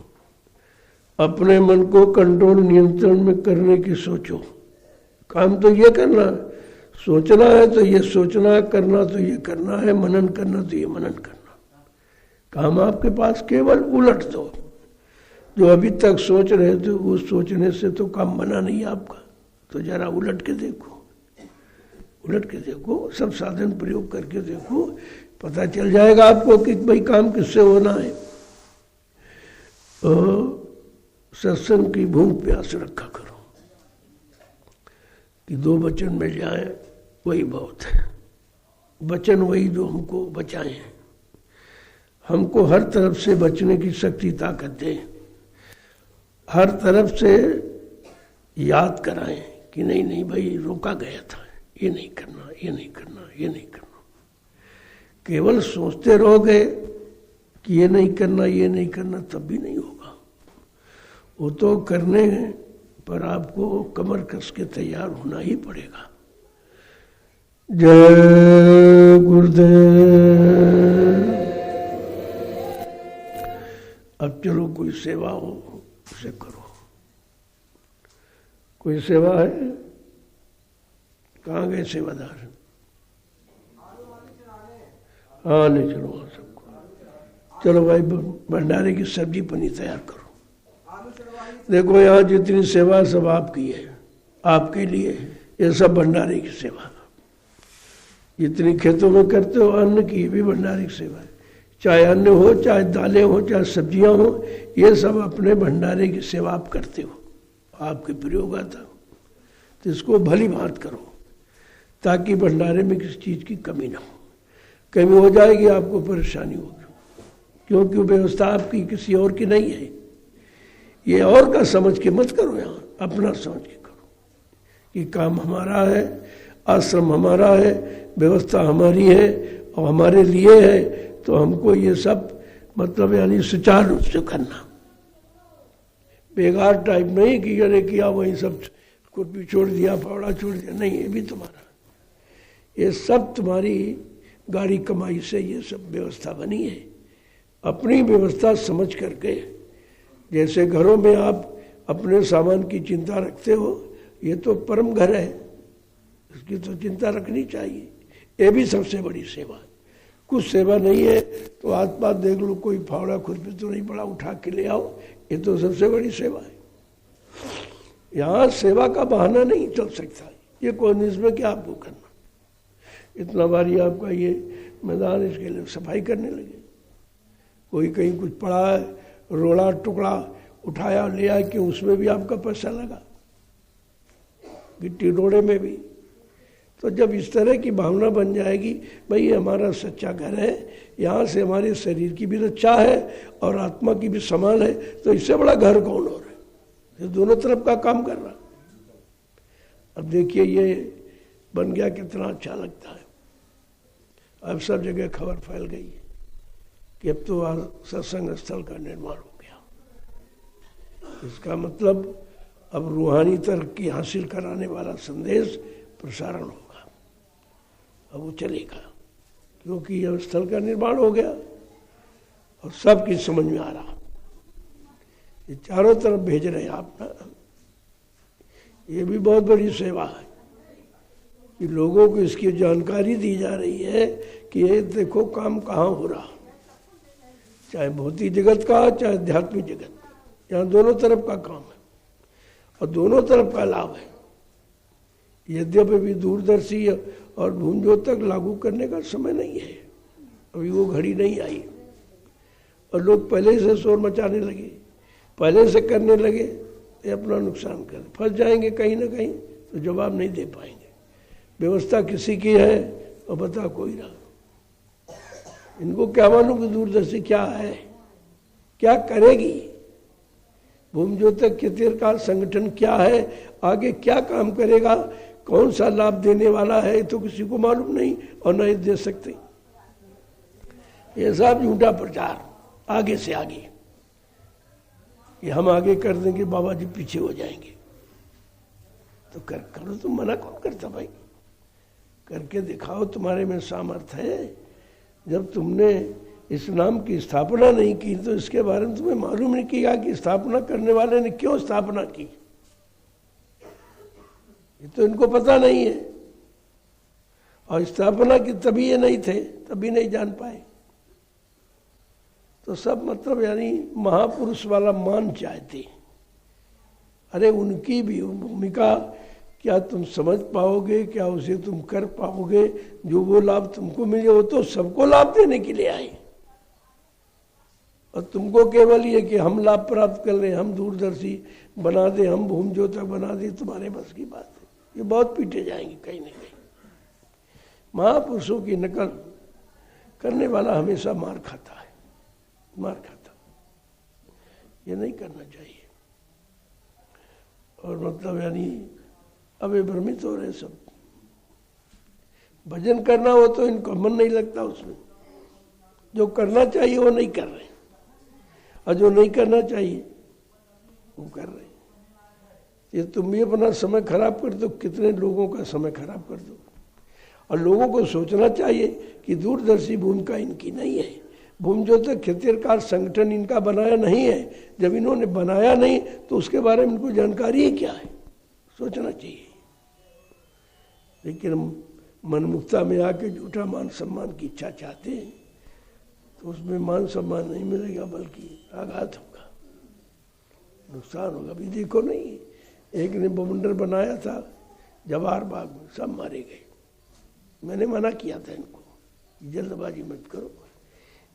अपने मन को कंट्रोल नियंत्रण में करने की सोचो। काम तो ये करना है, सोचना है तो ये सोचना है, करना तो ये करना है, मनन करना तो ये मनन करना। काम आपके पास केवल उलट दो। जो अभी तक सोच रहे थे उस सोचने से तो काम बना नहीं आपका, तो जरा उलट के देखो, उलट के देखो, सब साधन प्रयोग करके देखो, पता चल जाएगा आपको कि भाई काम किससे होना है। तो सत्संग की भूख प्यास रखा करो कि दो वचन मिल जाए, वही बहुत है। वचन वही जो हमको बचाए हैं। हमको हर तरफ से बचने की शक्ति ताकत दे, हर तरफ से याद कराएं कि नहीं नहीं भाई रोका गया था, ये नहीं करना, ये नहीं करना, ये नहीं करना। केवल सोचते रहोगे कि ये नहीं करना, ये नहीं करना, तब भी नहीं होगा। वो तो करने पर आपको कमर कस के तैयार होना ही पड़ेगा। जय गुरुदेव। अब चलो कोई सेवा हो उसे करो। कोई सेवा है? कहाँ गए सेवादार? हाँ नहीं चलो वहाँ सबको। चलो भाई भंडारे की सब्जी पनीर तैयार करो। देखो यहाँ जितनी सेवा सब आपकी है, आपके लिए। ये सब भंडारे की सेवा। जितनी खेतों में करते हो अन्न की, भी भंडारे की सेवा है। चाहे अन्न हो, चाहे दालें हो, चाहे सब्जियां हो, ये सब अपने भंडारे की सेवा आप करते हो। आपके प्रयोग आता हो तो इसको भली भांत करो, ताकि भंडारे में किसी चीज की कमी ना हो। कमी हो जाएगी आपको परेशानी होगी, क्योंकि व्यवस्था आपकी किसी और की नहीं है। ये और का समझ के मत करो, यहाँ अपना समझ के करो कि काम हमारा है, आश्रम हमारा है, व्यवस्था हमारी है और हमारे लिए है, तो हमको ये सब मतलब यानी सुचारू रूप से करना। बेकार टाइप नहीं कि अरे किया वही सब कुर्पी छोड़ दिया, फावड़ा छोड़ दिया, नहीं, ये भी तुम्हारा। ये सब तुम्हारी गाड़ी कमाई से ये सब व्यवस्था बनी है। अपनी व्यवस्था समझ करके, जैसे घरों में आप अपने सामान की चिंता रखते हो, ये तो परम घर है, इसकी तो चिंता रखनी चाहिए। ये भी सबसे बड़ी सेवा है। कुछ सेवा नहीं है तो आस पास देख लो, कोई फावड़ा खुरपी तो नहीं पड़ा, उठा के ले आओ, ये तो सबसे बड़ी सेवा है। यहाँ सेवा का बहाना नहीं चल सकता। ये कौन इसमें क्या आपको करना, इतना भारी आपका ये मैदान, इसके लिए सफाई करने लगे। कोई कहीं कुछ पड़ा है, रोड़ा टुकड़ा उठाया ले आया, कि उसमें भी आपका पैसा लगा, गिट्टी रोड़े में भी। तो जब इस तरह की भावना बन जाएगी, भाई ये हमारा सच्चा घर है, यहाँ से हमारे शरीर की भी रक्षा है और आत्मा की भी संभाल है, तो इससे बड़ा घर कौन और है? ये दोनों तरफ का काम कर रहा। अब देखिए ये बन गया, कितना अच्छा लगता है। अब सब जगह खबर फैल गई है कि अब तो सत्संग स्थल का निर्माण हो गया। इसका मतलब अब रूहानी तरक्की हासिल कराने वाला संदेश प्रसारण होगा। अब वो चलेगा, क्योंकि अब स्थल का निर्माण हो गया और सबकी समझ में आ रहा। ये चारों तरफ भेज रहे आप ना, ये भी बहुत बड़ी सेवा है कि लोगों को इसकी जानकारी दी जा रही है कि ये देखो काम कहाँ हो रहा, चाहे भौतिक जगत का चाहे आध्यात्मिक जगत, यहाँ दोनों तरफ का काम है और दोनों तरफ का लाभ है। यद्यपि भी दूरदर्शी और भूमज्योत तक लागू करने का समय नहीं है, अभी वो घड़ी नहीं आई और लोग पहले से शोर मचाने लगे, पहले से करने लगे, ये अपना नुकसान कर फंस जाएंगे कहीं ना कहीं, तो जवाब नहीं दे पाएंगे। व्यवस्था किसी की है और बता कोई रहा। इनको क्या मालूम कि दूरदर्शी क्या है, क्या करेगी, भूमज्योत के तीर्थकाल संगठन क्या है, आगे क्या काम करेगा, कौन सा लाभ देने वाला है, तो किसी को मालूम नहीं और नहीं दे सकते। ये सब झूठा प्रचार आगे से आगे, ये हम आगे कर देंगे, बाबा जी पीछे हो जाएंगे। तो करो, तुम मना कौन करता भाई, करके दिखाओ, तुम्हारे में सामर्थ्य है। जब तुमने इस नाम की स्थापना नहीं की तो इसके बारे में तुम्हें मालूम नहीं किया कि स्थापना करने वाले ने क्यों स्थापना की, ये तो इनको पता नहीं है। और स्थापना की तभी ये नहीं थे, तभी नहीं जान पाए। तो सब मतलब यानी महापुरुष वाला मान चाहते। अरे उनकी भी भूमिका क्या तुम समझ पाओगे, क्या उसे तुम कर पाओगे? जो वो लाभ तुमको मिले वो तो सबको लाभ देने के लिए आए, और तुमको केवल ये कि हम लाभ प्राप्त कर लें, हम दूरदर्शी बना दे, हम भूमज्योतक बना दे, तुम्हारे बस की बात है। ये बहुत पीटे जाएंगे कहीं ना कहीं। महापुरुषों की नकल करने वाला हमेशा मार खाता है। मार खाता। ये नहीं करना चाहिए। और मतलब यानी अब ये भ्रमित हो रहे सब। भजन करना हो तो इनको मन नहीं लगता उसमें, जो करना चाहिए वो नहीं कर रहे, और जो नहीं करना चाहिए वो कर रहे। ये तुम भी अपना समय खराब कर दो, कितने लोगों का समय खराब कर दो। और लोगों को सोचना चाहिए कि दूरदर्शी भूमिका इनकी नहीं है। भूमि ज्योतिक खेतिहर संगठन इनका बनाया नहीं है। जब इन्होंने बनाया नहीं तो उसके बारे में इनको जानकारी ही क्या है, सोचना चाहिए। लेकिन मनमुक्ता में आके झूठा मान सम्मान की इच्छा चाहते हैं तो उसमें मान सम्मान नहीं मिलेगा, बल्कि आघात होगा, नुकसान होगा। अभी देखो नहीं, एक ने बवंडर बनाया था जवाहर बाग में, सब मारे गए। मैंने मना किया था इनको, जल्दबाजी मत करो,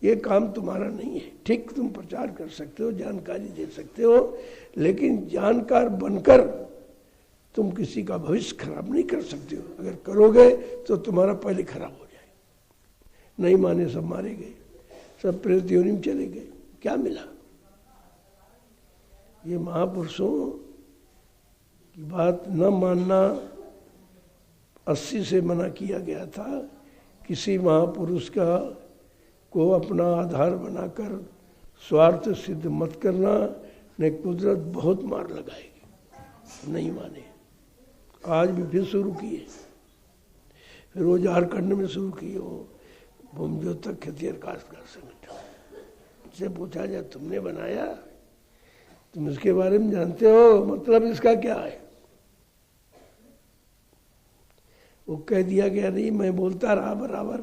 ये काम तुम्हारा नहीं है। ठीक, तुम प्रचार कर सकते हो, जानकारी दे सकते हो, लेकिन जानकार बनकर तुम किसी का भविष्य खराब नहीं कर सकते हो। अगर करोगे तो तुम्हारा पहले खराब हो जाएगा। नहीं माने सब मारे गए, सब प्रेत योनि में चले गए। क्या मिला? ये महापुरुषों की बात न मानना 80 से मना किया गया था। किसी महापुरुष का को अपना आधार बनाकर स्वार्थ सिद्ध मत करना, ने कुदरत बहुत मार लगाएगी। नहीं माने, आज भी फिर शुरू किए, फिर वो झारखंड में शुरू किए वो भूमि ज्योतिक खेतिहर काश्तकार संगठन। से पूछा जाए तुमने बनाया, तुम इसके बारे में जानते हो, मतलब इसका क्या है? वो कह दिया गया नहीं। मैं बोलता रहा बराबर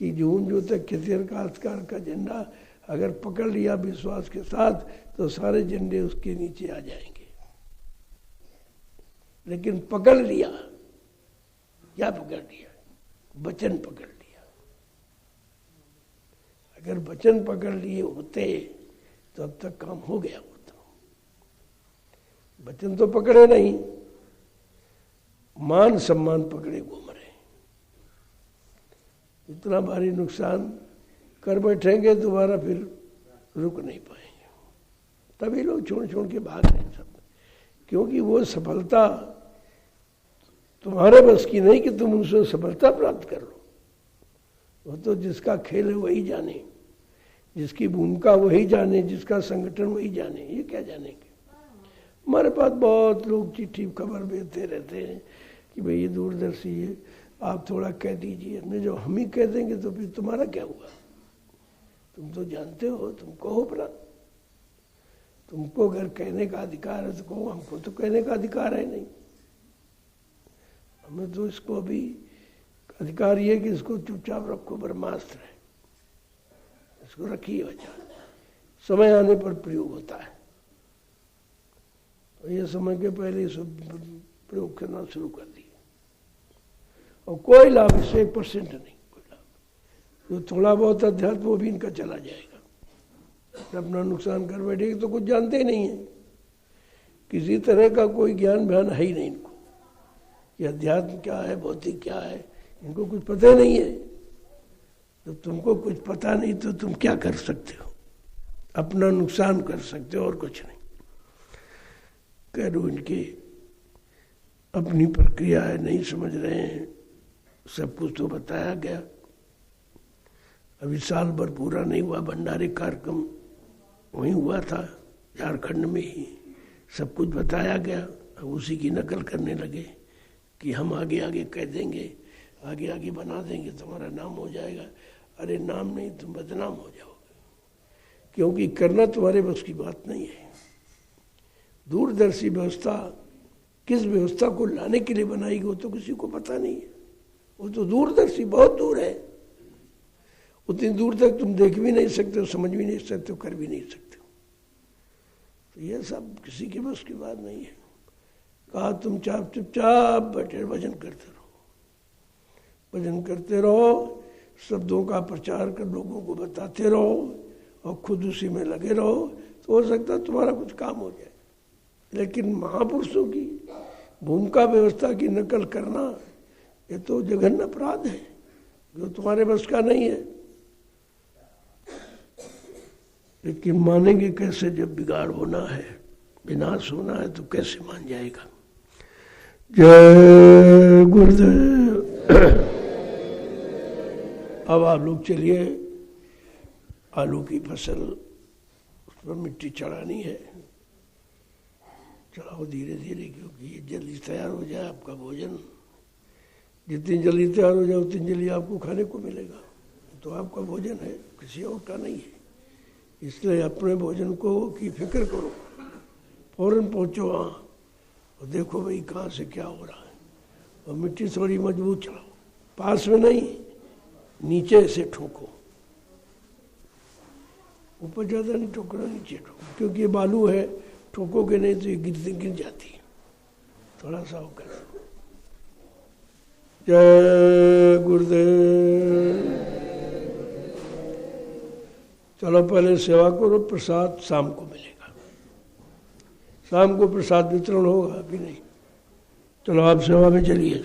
कि भूमि ज्योतिक खेतिहर काश्तकार का झंडा अगर पकड़ लिया विश्वास के साथ तो सारे झंडे उसके नीचे आ जाएंगे। लेकिन पकड़ लिया, क्या पकड़ लिया? वचन पकड़ लिया। अगर वचन पकड़ लिए होते तो अब तक काम हो गया होता। वचन तो पकड़े नहीं, मान सम्मान पकड़े घूम रहे। इतना भारी नुकसान कर बैठेंगे, दोबारा फिर रुक नहीं पाएंगे। तभी लोग छोड़ छोड़ के भाग रहे हैं सब, क्योंकि वो सफलता तुम्हारे बस की नहीं कि तुम उनसे सफलता प्राप्त कर लो। वो तो जिसका खेल है वही जाने, जिसकी भूमिका वही जाने, जिसका संगठन वही जाने। ये क्या जानेंगे? हमारे पास बहुत लोग चिट्ठी खबर भेजते रहते हैं कि भाई ये दूरदर्शी है, आप थोड़ा कह दीजिए। हमने जो हम ही कह देंगे तो फिर तुम्हारा क्या हुआ? तुम तो जानते हो, तुम कहो अपना। तुमको अगर कहने का अधिकार है तो कहो, हमको तो कहने का अधिकार है नहीं। हमें तो इसको अभी अधिकार ये कि इसको चुपचाप रखो, ब्रह्मास्त्र है, इसको रखिए बचा, समय आने पर प्रयोग होता है। तो ये समय के पहले सब प्रयोग करना शुरू कर दिया, और कोई लाभ इससे 1% नहीं, कोई लाभ। जो थोड़ा बहुत अध्यात्म वो भी इनका चला जाएगा। अपना नुकसान कर बैठेगी तो कुछ जानते ही नहीं है, किसी तरह का कोई ज्ञान बयान है ही नहीं इनको। ये अध्यात्म क्या है, भौतिक क्या है, इनको कुछ पता नहीं है। तो तुमको कुछ पता नहीं तो तुम क्या कर सकते हो? अपना नुकसान कर सकते हो और कुछ नहीं। कह दो इनकी अपनी प्रक्रिया है, नहीं समझ रहे हैं। सब कुछ तो बताया गया। अभी साल भर पूरा नहीं हुआ, भंडारे कार्यक्रम वहीं हुआ था झारखंड में ही, सब कुछ बताया गया। अब उसी की नकल करने लगे कि हम आगे आगे कह देंगे, आगे आगे बना देंगे, तुम्हारा नाम हो जाएगा। अरे नाम नहीं, तुम बदनाम हो जाओगे, क्योंकि करना तुम्हारे बस की बात नहीं है। दूरदर्शी व्यवस्था किस व्यवस्था को लाने के लिए बनाई गई वो तो किसी को पता नहीं है। वो तो दूरदर्शी बहुत दूर है, उतनी दूर तक तुम देख भी नहीं सकते हो, समझ भी नहीं सकते हो, कर भी नहीं सकते हो। तो ये सब किसी के बस की बात नहीं है। कहा तुम चुपचाप बैठे भजन करते रहो, भजन करते रहो, शब्दों का प्रचार कर लोगों को बताते रहो और खुद उसी में लगे रहो, तो हो सकता है तुम्हारा कुछ काम हो जाए। लेकिन महापुरुषों की भूमिका व्यवस्था की नकल करना ये तो जघन्य अपराध है, जो तुम्हारे बस का नहीं है। लेकिन मानेंगे कैसे जब बिगाड़ होना है, विनाश होना है, तो कैसे मान जाएगा। जय गुरुदेव। अब आप लोग चलिए, आलू की फसल उस पर मिट्टी चढ़ानी है, चढ़ाओ धीरे धीरे, क्योंकि ये जल्दी तैयार हो जाए आपका भोजन। जितनी जल्दी तैयार हो जाए उतनी जल्दी आपको खाने को मिलेगा, तो आपका भोजन है, किसी और का नहीं है। इसलिए अपने भोजन को की फिक्र करो, फौरन पहुँचो वहाँ और देखो भाई कहाँ से क्या हो रहा है, और मिट्टी थोड़ी मजबूत चढ़ाओ, पास में नहीं, नीचे से ठोको, ऊपर ज़्यादा नहीं ठोकना, नीचे ठोको, क्योंकि ये बालू है, ठोकोगे नहीं तो ये गिर जाती है, थोड़ा सा होकर। जय गुरुदेव। चलो पहले सेवा करो, प्रसाद शाम को मिलेगा, शाम को प्रसाद वितरण होगा, अभी नहीं। चलो आप सेवा में चलिए।